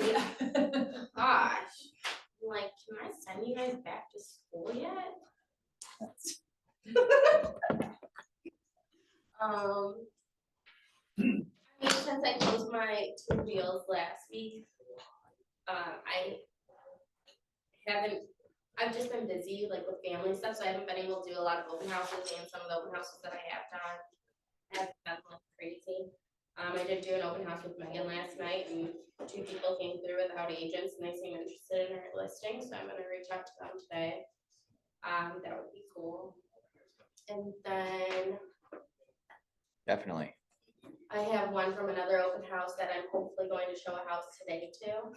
Speaker 5: Gosh, I'm like, can I send you guys back to school yet? I mean, since I closed my 2 deals last week, I've just been busy like with family stuff, so I haven't been able to do a lot of open houses, and some of the open houses that I have done have been like crazy. I did do an open house with Megan last night, and 2 people came through without agents, and they seem interested in our listing, so I'm gonna reach out to them today. That would be cool. And then
Speaker 1: Definitely.
Speaker 5: I have one from another open house that I'm hopefully going to show a house today too.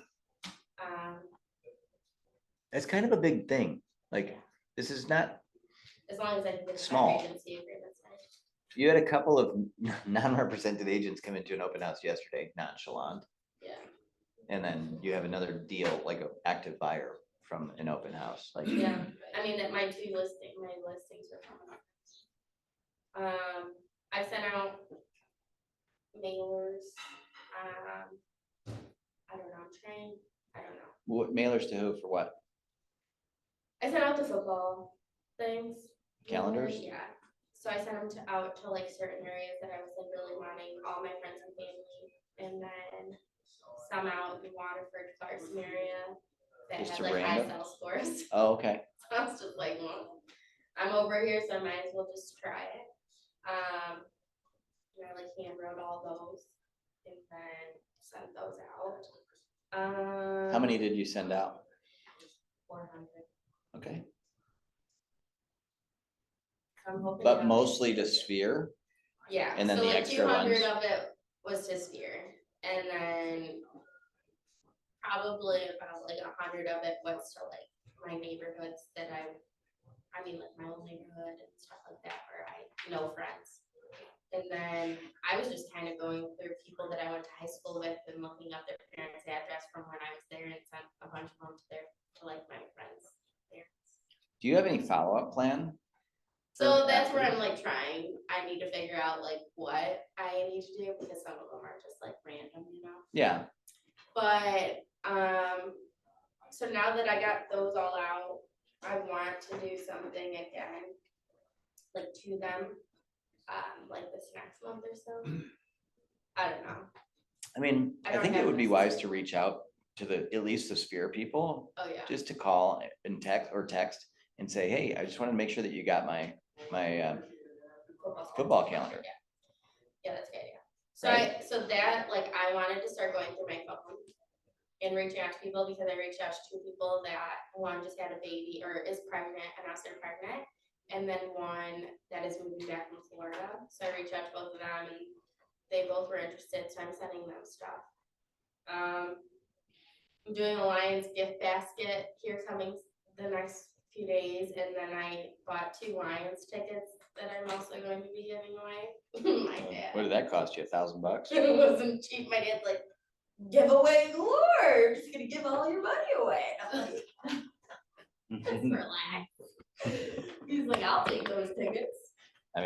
Speaker 1: It's kind of a big thing. Like, this is not,
Speaker 5: As long as I can get a
Speaker 1: Small.
Speaker 5: agency agreement signed.
Speaker 1: you had a couple of non-represented agents come into an open house yesterday, nonchalant.
Speaker 5: Yeah.
Speaker 1: And then you have another deal, like an active buyer from an open house, like.
Speaker 5: Yeah, I mean, that my listings are coming up. I sent out mailers, I don't know, I don't know.
Speaker 1: What mailers to who for what?
Speaker 5: I sent out the football things.
Speaker 1: Calendars?
Speaker 5: Yeah, so I sent them out to like certain areas that I was like really wanting, all my friends and family, and then some out in Waterford, Clarkson area that
Speaker 1: Just
Speaker 5: had
Speaker 1: to
Speaker 5: like high
Speaker 1: random?
Speaker 5: sales scores.
Speaker 1: Oh, okay.
Speaker 5: So I was just like, well, I'm over here, so I might as well just try it. And I like hand wrote all those and then sent those out.
Speaker 1: How many did you send out?
Speaker 5: 400.
Speaker 1: Okay,
Speaker 5: So I'm hoping.
Speaker 1: but
Speaker 5: that-
Speaker 1: mostly to Sphere?
Speaker 5: Yeah.
Speaker 1: and then
Speaker 5: so
Speaker 1: the
Speaker 5: like
Speaker 1: extra
Speaker 5: 200
Speaker 1: ones?
Speaker 5: of it was to Sphere, and then probably about like 100 of it was to like my neighborhoods that I mean like my old neighborhood and stuff like that where I know friends. And then I was just kind of going through people that I went to high school with and looking up their parents' address from when I was there and sent a bunch of them to like my friends' parents.
Speaker 1: Do you have any follow-up plan?
Speaker 5: So
Speaker 1: for
Speaker 5: that's where
Speaker 1: after?
Speaker 5: I'm like trying. I need to figure out like what I need to do because some of them are just like random, you know?
Speaker 1: Yeah,
Speaker 5: But so now that I got those all out, I want to do something again, like to them, like this next month or so. I don't know.
Speaker 1: I mean,
Speaker 5: I
Speaker 1: I
Speaker 5: don't
Speaker 1: think it
Speaker 5: have
Speaker 1: would be
Speaker 5: this.
Speaker 1: wise to reach out to at least the Sphere people,
Speaker 5: Oh yeah.
Speaker 1: just to call and text and say, hey, I just wanted to make sure that you got my football calendar.
Speaker 5: Yeah, that's a good idea. So so that like I wanted to start going through my phone and reaching out to people because I reached out to 2 people that one just had a baby or is pregnant, announced they're pregnant, and then one that is moving back from Florida. So I reached out to both of them and they both were interested, so I'm sending them stuff. I'm doing a Lions gift basket here coming the next few days, and then I bought 2 Lions tickets that I'm also going to be giving away. My dad.
Speaker 1: What did that cost you, $1,000?
Speaker 5: It wasn't cheap. My dad's like, giveaway galore, just gonna give all your money away. And I'm like, just relax. He's like, I'll take those tickets.
Speaker 1: I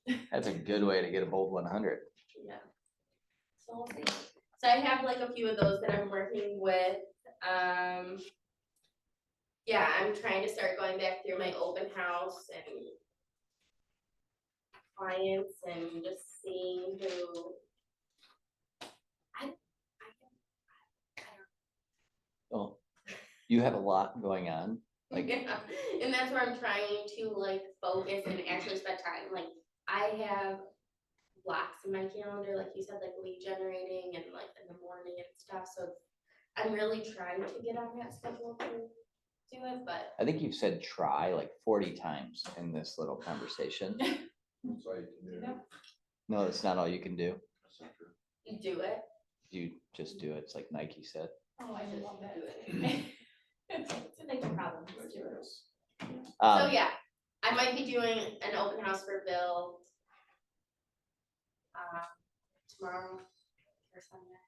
Speaker 1: mean, that's a good way to get a bold 100.
Speaker 5: Yeah. So we'll see. So I have like a few of those that I'm working with. Yeah, I'm trying to start going back through my open house and clients and just seeing who.
Speaker 1: Oh, you have a lot going on. Like,
Speaker 5: Yeah, and that's where I'm trying to like focus and actually spend time. Like I have blocks in my calendar, like you said, like lead generating and like in the morning and stuff. So I'm really trying to get on that schedule to do it, but
Speaker 1: I think you've said try like 40 times in this little conversation.
Speaker 2: That's all you can do.
Speaker 1: No, that's not all you can do.
Speaker 2: That's not true.
Speaker 5: you do it.
Speaker 1: You just do it. It's like Nike said.
Speaker 8: Oh, I love that.
Speaker 5: Do
Speaker 8: It's a Nike problem. Let's do it.
Speaker 5: So yeah, I might be doing an open house for Bill tomorrow or Sunday.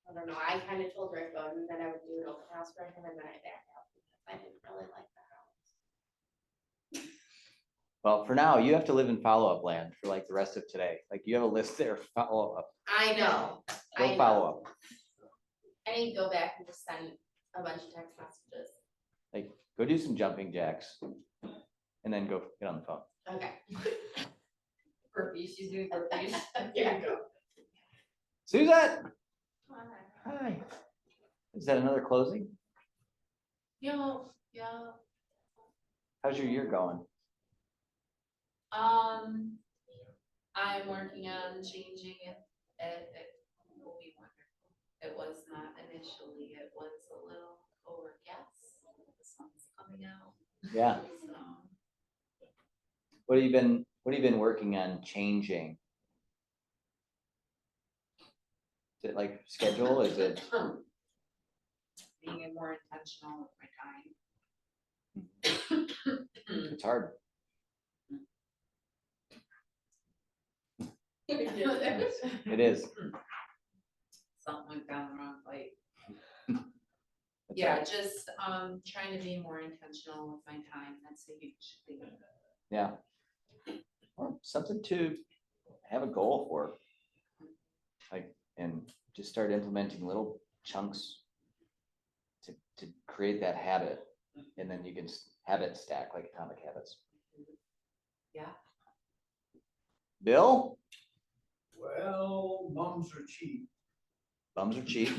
Speaker 5: I don't know, I kind of told Rick about it, and then I would do an open house for him, and then I backed out, because I didn't really like the house.
Speaker 1: Well, for now, you have to live in follow-up land for like the rest of today. Like you have a list there, follow up,
Speaker 5: I know. I
Speaker 1: go
Speaker 5: know.
Speaker 1: follow up.
Speaker 5: I need to go back and just send a bunch of text messages.
Speaker 1: Like, go do some jumping jacks. And then go get on the phone.
Speaker 5: Okay.
Speaker 7: Burpees, she's doing burpees.
Speaker 5: Yeah.
Speaker 1: Suzette, hi. Is that another closing?
Speaker 8: Yeah.
Speaker 1: How's your year going?
Speaker 8: I'm working on changing it. It will be wonderful. It was not initially, it was a little overcast. The sun's coming out.
Speaker 1: Yeah.
Speaker 8: So,
Speaker 1: What have you been working on changing? Is it like schedule? Is it?
Speaker 8: being more intentional with my time.
Speaker 1: It's hard. It is.
Speaker 8: Something went down the wrong pipe.
Speaker 1: That's
Speaker 8: Yeah,
Speaker 1: right.
Speaker 8: just, trying to be more intentional with my time. That's a huge thing.
Speaker 1: Yeah. Or something to have a goal for. Like, and just start implementing little chunks to create that habit. And then you can habit stack like atomic habits.
Speaker 8: Yeah.
Speaker 1: Bill,
Speaker 6: Well, mums are cheap.
Speaker 1: bums are cheap.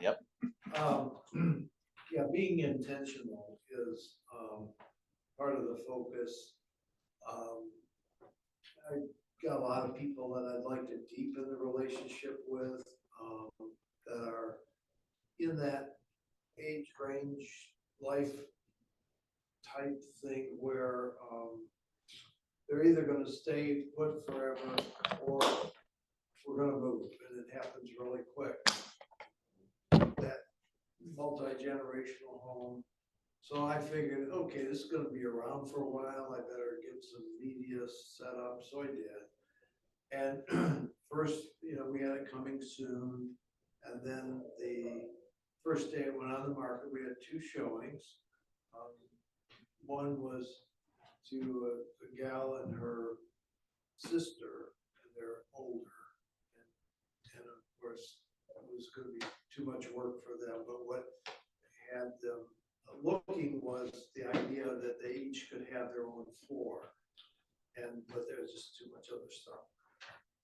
Speaker 6: Yeah, being intentional is, part of the focus. I got a lot of people that I'd like to deepen the relationship with, that are in that age range, life type thing where, they're either gonna stay put forever or we're gonna move, and it happens really quick. That multi-generational home. So I figured, okay, this is gonna be around for a while, I better get some media set up, so I did. And first, we had it coming soon, and then the first day it went on the market, we had 2 showings. One was to a gal and her sister, and they're older. And of course, it was gonna be too much work for them, but what had them looking was the idea that they each could have their own floor. But there's just too much other stuff.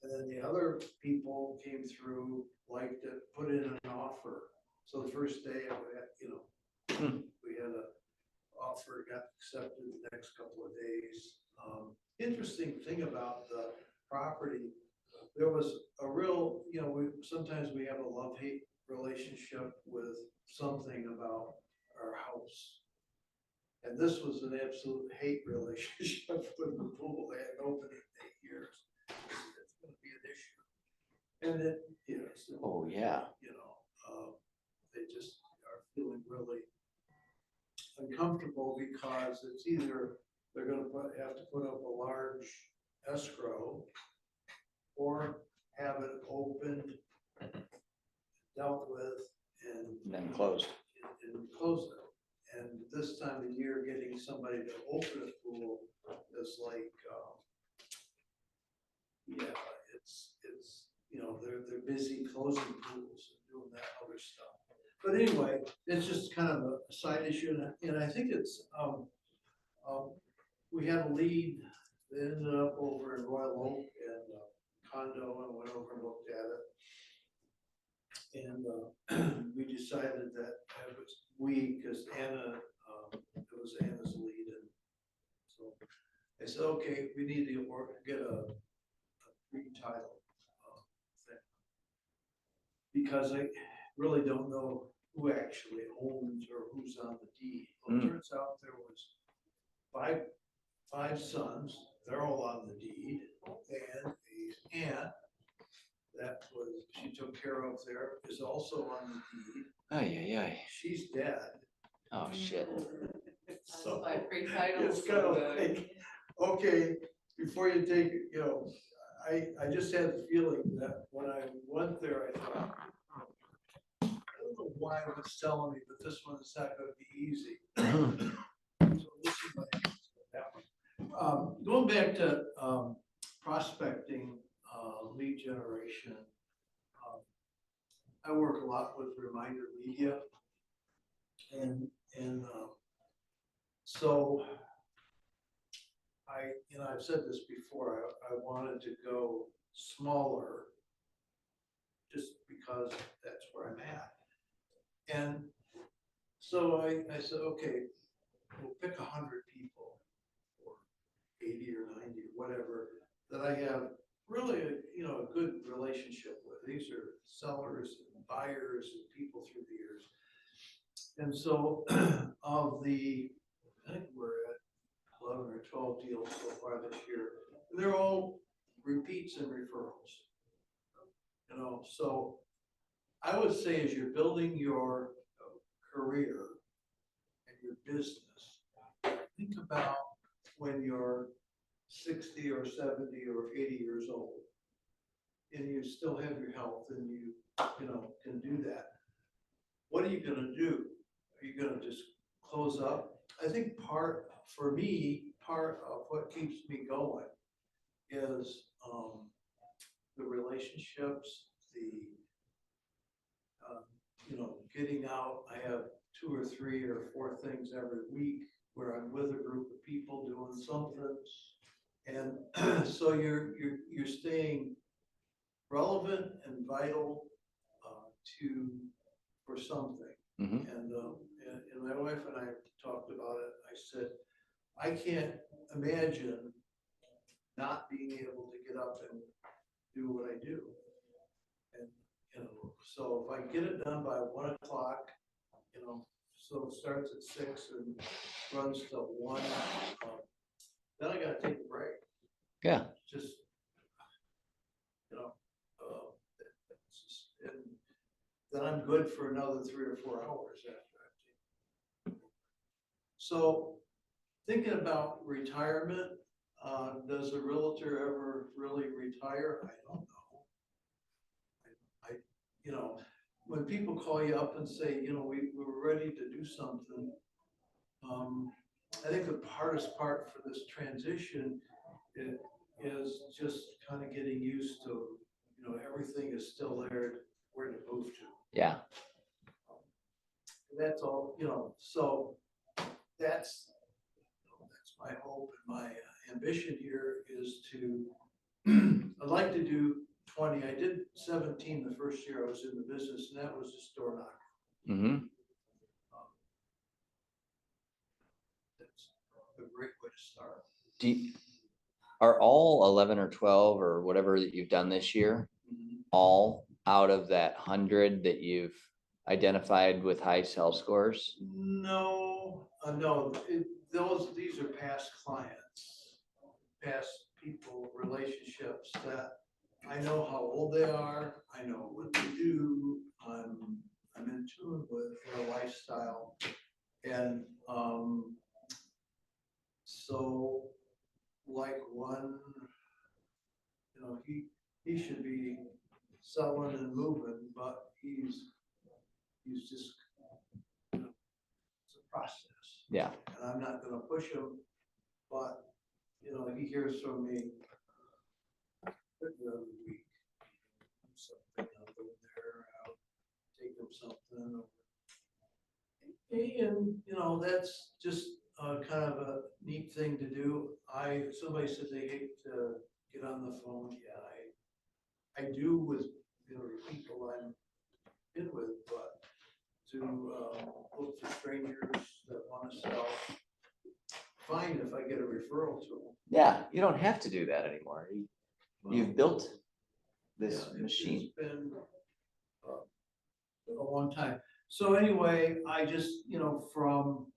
Speaker 6: And then the other people came through, liked it, put in an offer. So the first day, we had a offer, got accepted the next couple of days. Interesting thing about the property, there was a real, sometimes we have a love-hate relationship with something about our house. And this was an absolute hate relationship with the pool. They hadn't opened it in 8 years. It's gonna be an issue. And then,
Speaker 1: Oh, yeah.
Speaker 6: They just are feeling really uncomfortable because it's either they're gonna have to put up a large escrow or have it opened, dealt with, and
Speaker 1: then closed.
Speaker 6: and close it. And this time of year, getting somebody to open a pool is like, it's, they're busy closing pools and doing that other stuff. But anyway, it's just kind of a side issue, and I think it's, we had a lead that ended up over in Royal Oak and condo, and went over and looked at it. And we decided that it was because Anna, it was Anna's lead, and so I said, okay, we need to get a retitle thing. Because I really don't know who actually owns or who's on the deed. Well, it turns out there was five sons, they're all on the deed, and an aunt that she took care of there is also on the deed.
Speaker 1: Oh, yeah.
Speaker 6: She's dead.
Speaker 1: Oh, shit.
Speaker 6: So
Speaker 8: Like free titles.
Speaker 6: it's kind of like, okay, before you take it, I just had the feeling that when I went there, I thought, wife was telling me, but this one is not gonna be easy. So we'll see what happens with that one. Going back to, prospecting, lead generation. I work a lot with Reminder Media. And, so I've said this before, I wanted to go smaller just because that's where I'm at. And so I said, okay, we'll pick 100 people or 80 or 90 or whatever that I have really a good relationship with. These are sellers and buyers and people through the years. And so of the, I think we're at 11 or 12 deals so far this year. They're all repeats and referrals. So I would say as you're building your career and your business, think about when you're 60 or 70 or 80 years old and you still have your health and you can do that. What are you gonna do? Are you gonna just close up? I think part of what keeps me going is the relationships, getting out. I have 2 or 3 or 4 things every week where I'm with a group of people doing something. And so you're staying relevant and vital for something.
Speaker 1: Mhm.
Speaker 6: And my wife and I talked about it. I said, I can't imagine not being able to get up and do what I do. And, so if I get it done by 1 o'clock, so it starts at 6 and runs till 1, then I gotta take a break.
Speaker 1: Yeah.
Speaker 6: Just, and then I'm good for another 3 or 4 hours after I take. So thinking about retirement, does a realtor ever really retire? I don't know. When people call you up and say, we were ready to do something, I think the hardest part for this transition is just kind of getting used to, everything is still there, where to move to.
Speaker 1: Yeah.
Speaker 6: That's all, so that's my hope and my ambition here is to, I'd like to do 20. I did 17 the first year I was in the business, and that was just door knocking.
Speaker 1: Mm-hmm.
Speaker 6: That's a great way to start.
Speaker 1: Are all 11 or 12 or whatever that you've done this year, all out of that 100 that you've identified with high sales scores?
Speaker 6: No, these are past clients, past people, relationships that I know how old they are, I know what they do, I'm in tune with their lifestyle. And so like one, he should be selling and moving, but he's just, it's a process.
Speaker 1: Yeah.
Speaker 6: And I'm not gonna push him, but, he hears from me every week. Something, I'll go there, I'll take him something. And, that's just kind of a neat thing to do. Somebody said they hate to get on the phone. Yeah, I do with, the people I'm in with, but to look for strangers that want to sell, fine if I get a referral to them.
Speaker 1: Yeah, you don't have to do that anymore. You've built this
Speaker 6: Yeah,
Speaker 1: machine.
Speaker 6: It's been a long time. So anyway, I just, from,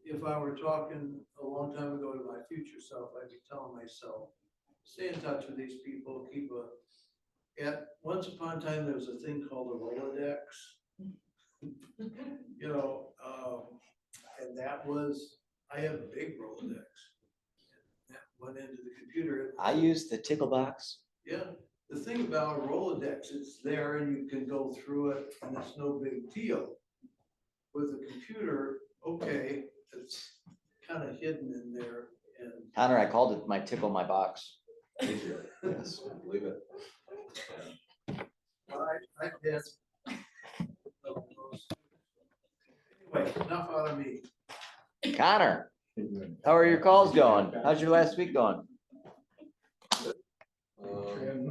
Speaker 6: if I were talking a long time ago to my future self, I'd be telling myself, stay in touch with these people, once upon a time, there was a thing called a Rolodex. And that was, I have a big Rolodex. That went into the computer.
Speaker 1: I use the tickle box.
Speaker 6: Yeah, the thing about a Rolodex, it's there and you can go through it and it's no big deal. with the computer, okay, it's kind of hidden in there and.
Speaker 1: Connor, I called it my tickle my box.
Speaker 9: Yes, I believe it.
Speaker 6: I guess. Anyway, enough out of me.
Speaker 1: Connor, how are your calls going? How's your last week going?
Speaker 9: Getting,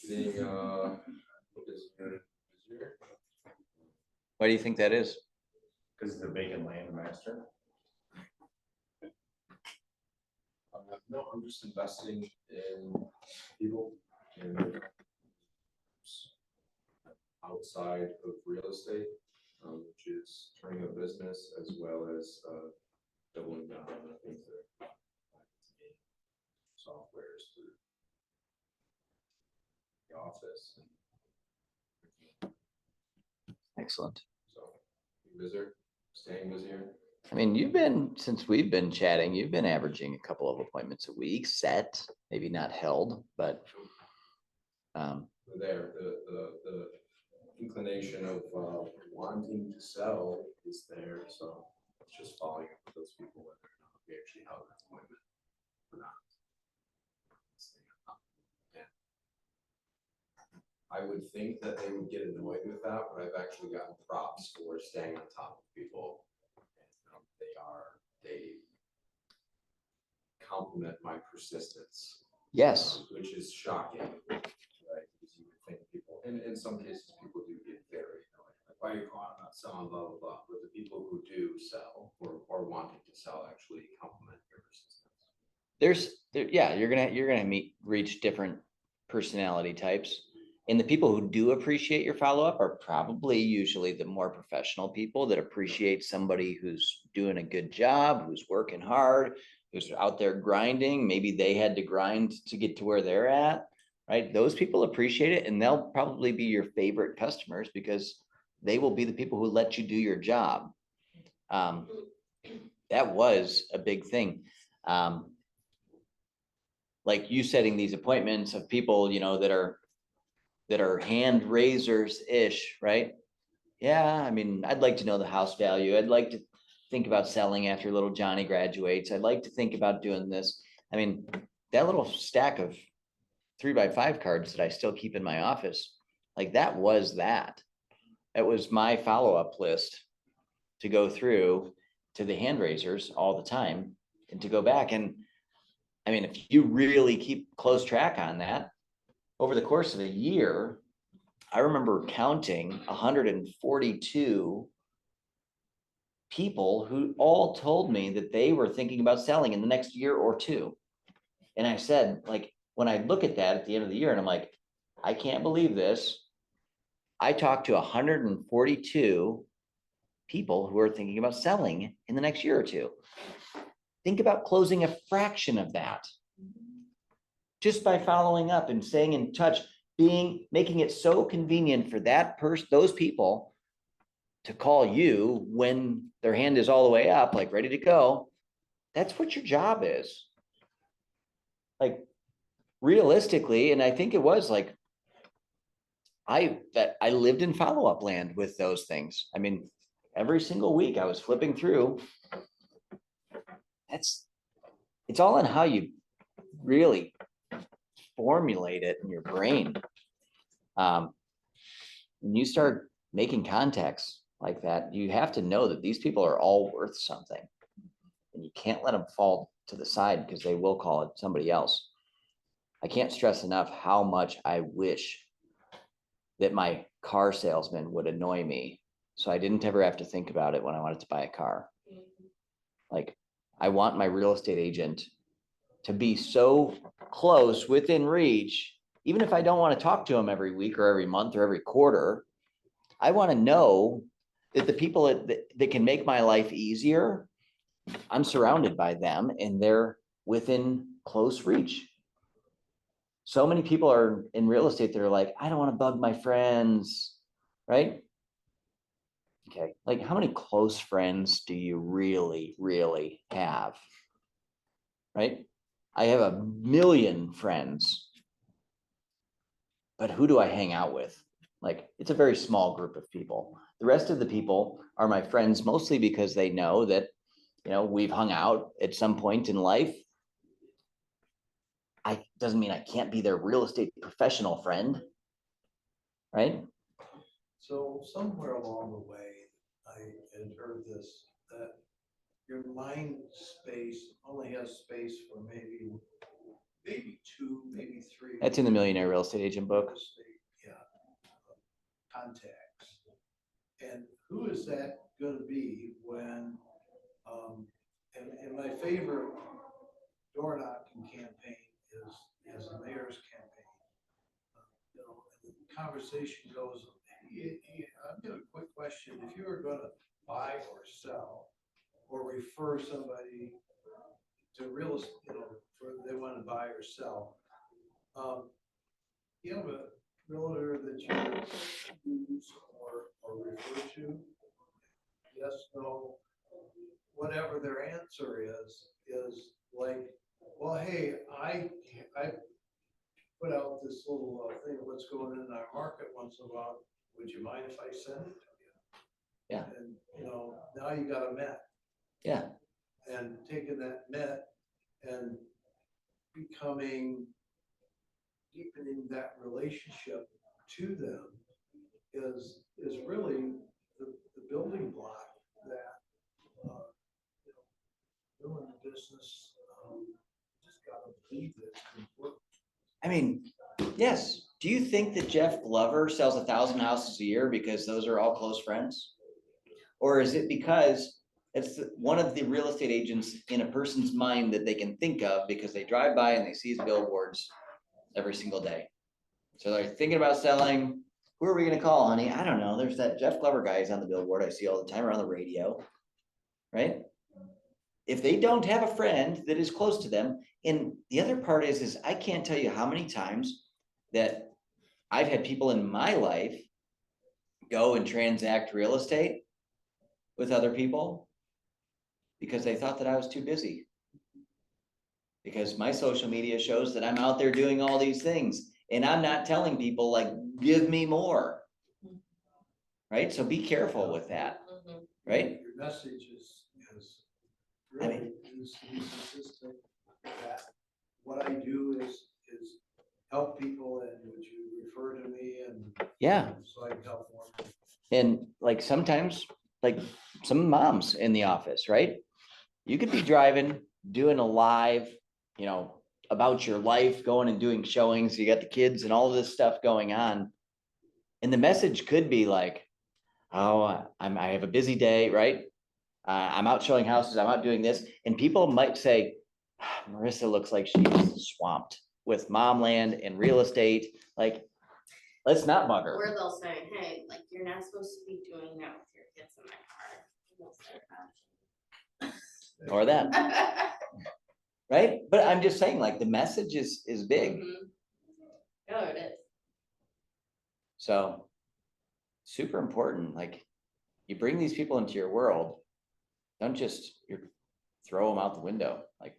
Speaker 9: busier.
Speaker 1: Why do you think that is?
Speaker 2: Because the vacant land master.
Speaker 9: No, I'm just investing in people and outside of real estate, which is turning a business as well as doubling down on the things that softwares through the office.
Speaker 1: Excellent.
Speaker 9: So busier, staying busier.
Speaker 1: I mean, since we've been chatting, you've been averaging a couple of appointments a week, set, maybe not held, but.
Speaker 9: There, the inclination of wanting to sell is there, so it's just following up with those people whether or not we actually held an appointment or not. And I would think that they would get annoyed with that, but I've actually gotten props for staying on top of people. And they compliment my persistence.
Speaker 1: Yes.
Speaker 9: Which is shocking, right? Because you would think people, and in some cases, people do get very annoyed. Like, why are you calling, I'm not selling, blah, blah, blah. But the people who do sell or wanting to sell actually compliment your persistence.
Speaker 1: Yeah, you're gonna reach different personality types. And the people who do appreciate your follow-up are probably usually the more professional people that appreciate somebody who's doing a good job, who's working hard, who's out there grinding. Maybe they had to grind to get to where they're at, right? Those people appreciate it, and they'll probably be your favorite customers because they will be the people who let you do your job. That was a big thing. Like you setting these appointments of people, that are hand raisers-ish, right? Yeah, I mean, I'd like to know the house value. I'd like to think about selling after little Johnny graduates. I'd like to think about doing this. I mean, that little stack of 3x5 cards that I still keep in my office, like that was that. It was my follow-up list to go through to the hand raisers all the time and to go back. And I mean, if you really keep close track on that, over the course of a year, I remember counting 142 people who all told me that they were thinking about selling in the next year or two. And I said, like, when I look at that at the end of the year, and I'm like, I can't believe this. I talked to 142 people who are thinking about selling in the next year or two. Think about closing a fraction of that just by following up and staying in touch, making it so convenient for that person, those people to call you when their hand is all the way up, like ready to go. That's what your job is. Like realistically, and I think it was like, I lived in follow-up land with those things. I mean, every single week I was flipping through. It's all in how you really formulate it in your brain. When you start making contacts like that, you have to know that these people are all worth something, and you can't let them fall to the side because they will call it somebody else. I can't stress enough how much I wish that my car salesman would annoy me so I didn't ever have to think about it when I wanted to buy a car. Like, I want my real estate agent to be so close within reach, even if I don't want to talk to them every week or every month or every quarter. I want to know that the people that can make my life easier, I'm surrounded by them and they're within close reach. So many people are in real estate that are like, I don't want to bug my friends, right? Okay, like how many close friends do you really, really have, right? I have a million friends, but who do I hang out with?
Speaker 10: Like, it's a very small group of people. The rest of the people are my friends mostly because they know that, you know, we've hung out at some point in life. Doesn't mean I can't be their real estate professional friend, right?
Speaker 6: So somewhere along the way, I had heard this, that your mind space only has space for maybe two, maybe three.
Speaker 10: That's in the Millionaire Real Estate Agent book.
Speaker 6: real estate, yeah, contacts. And who is that gonna be when, and my favorite door knocking campaign is the mayor's campaign. You know, and the conversation goes, hey, I've got a quick question. If you were gonna buy or sell or refer somebody to real estate, you know, for they want to buy or sell, you have a realtor that you use or refer to? Yes, no, whatever their answer is like, well, hey, I put out this little thing of what's going in our market once in a while. Would you mind if I send it to you?
Speaker 10: Yeah.
Speaker 6: And, you know, now you got a Met.
Speaker 10: Yeah.
Speaker 6: And taking that Met and deepening that relationship to them is really the building block that, you know, doing the business, just gotta believe that it's gonna work.
Speaker 10: I mean, yes. Do you think that Jeff Glover sells 1,000 houses a year because those are all close friends? Or is it because it's one of the real estate agents in a person's mind that they can think of because they drive by and they see his billboards every single day? So they're thinking about selling. Who are we gonna call, honey? I don't know. There's that Jeff Glover guy. He's on the billboard. I see all the time or on the radio, right? If they don't have a friend that is close to them, and the other part is I can't tell you how many times that I've had people in my life go and transact real estate with other people because they thought that I was too busy. Because my social media shows that I'm out there doing all these things and I'm not telling people like, give me more. Right? So be careful with that, right?
Speaker 6: Your message is
Speaker 10: I
Speaker 6: really
Speaker 10: mean-
Speaker 6: needs to be consistent, that what I do is help people, and would you refer to me, and
Speaker 10: Yeah.
Speaker 6: so I can help more.
Speaker 10: And like sometimes, like some moms in the office, right? You could be driving, doing a live, you know, about your life, going and doing showings. You got the kids and all this stuff going on. And the message could be like, oh, I have a busy day, right? I'm out showing houses. I'm out doing this. And people might say, Marissa looks like she's swamped with mom land and real estate. Like, let's not bug her.
Speaker 5: Or they'll say, hey, like, you're not supposed to be doing that with your kids in my car.
Speaker 10: Or that, right? But I'm just saying, like, the message is big.
Speaker 5: No, it is.
Speaker 10: So super important. Like, you bring these people into your world, don't just throw them out the window. Like,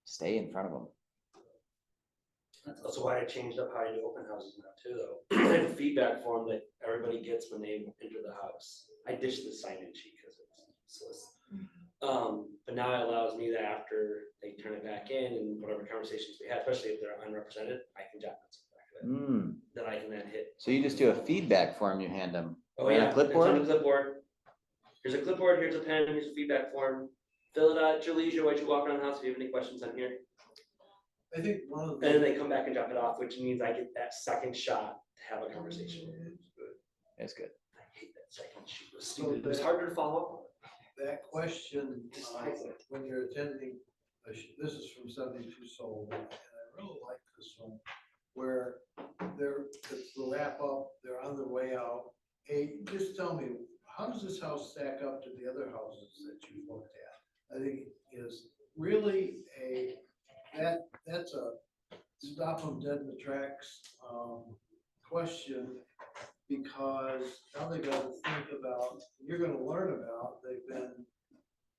Speaker 10: stay in front of them.
Speaker 3: That's also why I changed up how I do open houses now too, though. I have a feedback form that everybody gets when they enter the house. I ditched the sign-in sheet because it's useless. But now it allows me that after they turn it back in and whatever conversations we had, especially if they're unrepresented, I can jot notes back of it. That I can then hit.
Speaker 10: So you just do a feedback form, you hand them.
Speaker 3: Oh
Speaker 10: on a
Speaker 3: yeah, it's
Speaker 10: clipboard?
Speaker 3: on the clipboard. Here's a clipboard, here's a pen, here's a feedback form. Fill it out at your leisure while you walk around the house if you have any questions on here.
Speaker 6: I think one of
Speaker 3: And then
Speaker 6: the,
Speaker 3: they come back and drop it off, which means I get that second shot to have a conversation with them.
Speaker 10: That's good.
Speaker 3: I hate that second shoot. It was stupid. It was harder to follow up on.
Speaker 6: that question, when you're attending, this is from 72 Soul, and I really like this one, where it's the wrap up, they're on their way out. Hey, just tell me, how does this house stack up to the other houses that you've looked at? I think is really that's a stop them dead in the tracks question, because now they gotta think about, you're gonna learn about, they've been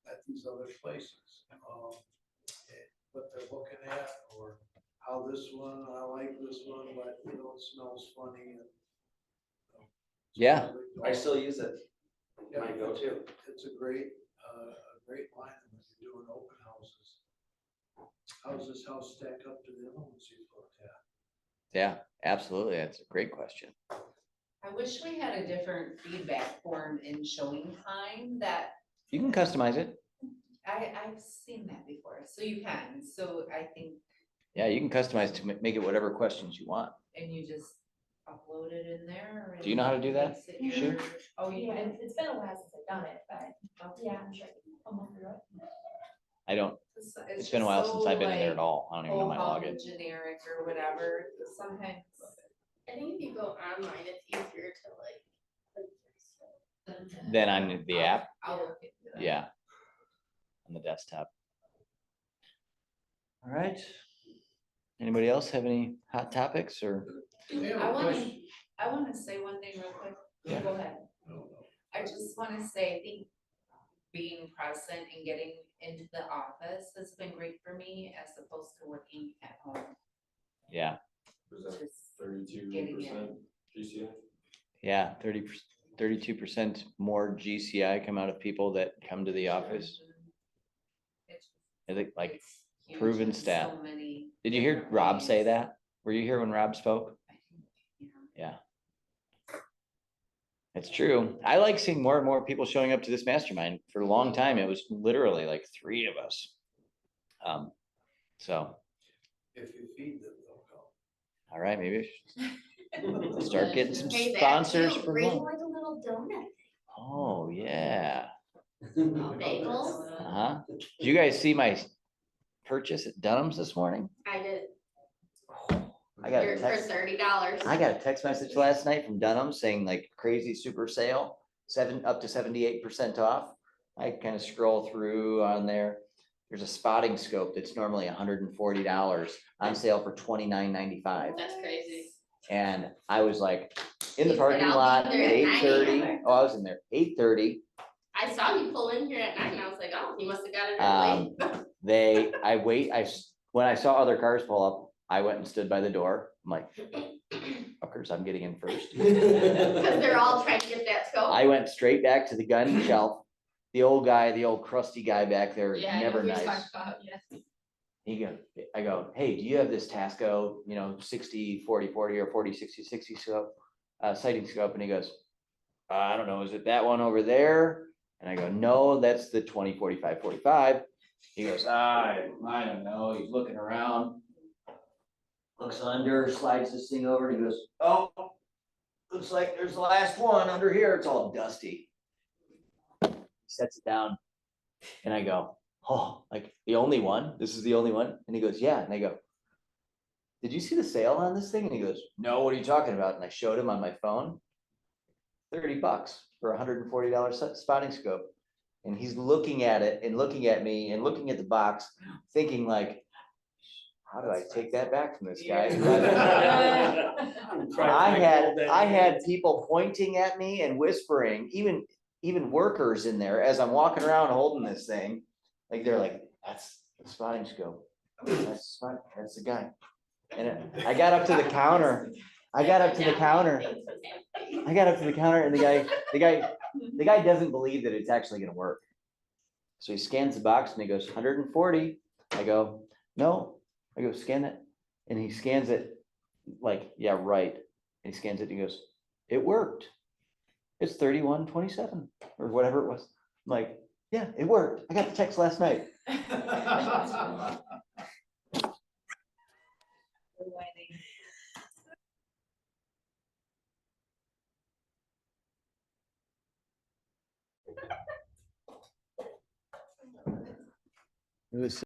Speaker 6: at these other places. What they're looking at, or how this one, I like this one, but you know, it smells funny, and
Speaker 10: Yeah.
Speaker 3: I still use it. My go-to.
Speaker 6: It's a great line when you're doing open houses. How's this house stack up to the other ones you've looked at?
Speaker 10: Yeah, absolutely. That's a great question.
Speaker 8: I wish we had a different feedback form in showing time that
Speaker 10: You can customize it.
Speaker 8: I've seen that before, so you can, so I think,
Speaker 10: Yeah, you can customize to make it whatever questions you want.
Speaker 8: and you just upload it in there.
Speaker 10: Do you know how to do that?
Speaker 8: Makes it
Speaker 10: Shoot.
Speaker 8: your- Oh, you
Speaker 4: Yeah,
Speaker 8: can?
Speaker 4: it's been a while since I've done it, but yeah, I'm sure I'll move through it.
Speaker 10: I don't,
Speaker 8: It's
Speaker 10: it's been a while since I've been in there at all. I don't even know my
Speaker 8: Oh,
Speaker 10: login.
Speaker 8: generic or whatever, sometimes.
Speaker 5: I think if you go online, it's easier to
Speaker 10: Then on the app,
Speaker 8: I'll look into that.
Speaker 10: yeah. On the desktop. All right. Anybody else have any hot topics or?
Speaker 8: I wanna say one thing real quick.
Speaker 10: Yeah.
Speaker 8: Go ahead. I just wanna say, I think being present and getting into the office has been great for me as opposed to working at home.
Speaker 10: Yeah,
Speaker 2: Was that
Speaker 8: Just
Speaker 2: 32% GCI?
Speaker 10: yeah, 32% more GCI come out of people that come to the office.
Speaker 8: It's-
Speaker 10: I think like,
Speaker 8: it's huge
Speaker 10: proven
Speaker 8: in so
Speaker 10: stat.
Speaker 8: many
Speaker 10: did you hear
Speaker 8: different
Speaker 10: Rob
Speaker 8: ways.
Speaker 10: say that? Were you here when Rob spoke?
Speaker 8: I think, yeah.
Speaker 10: Yeah. It's true. I like seeing more and more people showing up to this mastermind. For a long time, it was literally like 3 of us. So,
Speaker 6: If you feed them, they'll come.
Speaker 10: all right, maybe we should start getting some
Speaker 5: Hey, that
Speaker 10: sponsors
Speaker 5: too,
Speaker 10: for
Speaker 5: bring
Speaker 10: one.
Speaker 5: like a little donut.
Speaker 10: Oh, yeah.
Speaker 5: Bagels.
Speaker 10: Uh-huh. Did you guys see my purchase at Dunham's this morning?
Speaker 5: I did,
Speaker 10: I got a
Speaker 5: for
Speaker 10: text.
Speaker 5: $30.
Speaker 10: I got a text message last night from Dunham saying like crazy super sale, up to 78% off. I kind of scroll through on there. There's a spotting scope that's normally $140 on sale for $29.95.
Speaker 7: That's crazy.
Speaker 10: And I was like in the
Speaker 5: You said,
Speaker 10: parking
Speaker 5: "I'll be
Speaker 10: lot at
Speaker 5: there at 9
Speaker 10: 8:30.
Speaker 5: a.m.
Speaker 10: Oh, I was in there 8:30.
Speaker 5: I saw you pull in here at 9 and I was like, oh, he must have got it early.
Speaker 10: When I saw other cars pull up, I went and stood by the door. I'm like, fuckers, I'm getting in first.
Speaker 5: Cause they're all trying to get that scope.
Speaker 10: I went straight back to the gun shelf. The old guy, the old crusty guy back there,
Speaker 7: Yeah, I know
Speaker 10: never
Speaker 7: who you're
Speaker 10: nice.
Speaker 7: talking about, yes.
Speaker 10: I go, hey, do you have this Tasco, 60, 40, 40 or 40, 60, 60 scope, sighting scope? And he goes, I don't know, is it that one over there? And I go, no, that's the 20, 45, 45. He goes, I don't know. He's looking around, looks under, slides this thing over, and he goes, oh, looks like there's the last one under here. It's all dusty. He sets it down, and I go, oh, like the only one? This is the only one? And he goes, yeah. And I go, did you see the sale on this thing? And he goes, no, what are you talking about? And I showed him on my phone, $30 for $140 spotting scope. And he's looking at it and looking at me and looking at the box, thinking like, how do I take that back from this guy? I had people pointing at me and whispering, even workers in there as I'm walking around holding this thing. Like they're like, that's the spotting scope. That's the guy. And I got up to the counter. And the guy doesn't believe that it's actually gonna work. So he scans the box and he goes, 140. I go, no. I go, scan it. And he scans it like, yeah, right. And he scans it and he goes, it worked. It's 31.27 or whatever it was. I'm like, yeah, it worked. I got the text last night. It was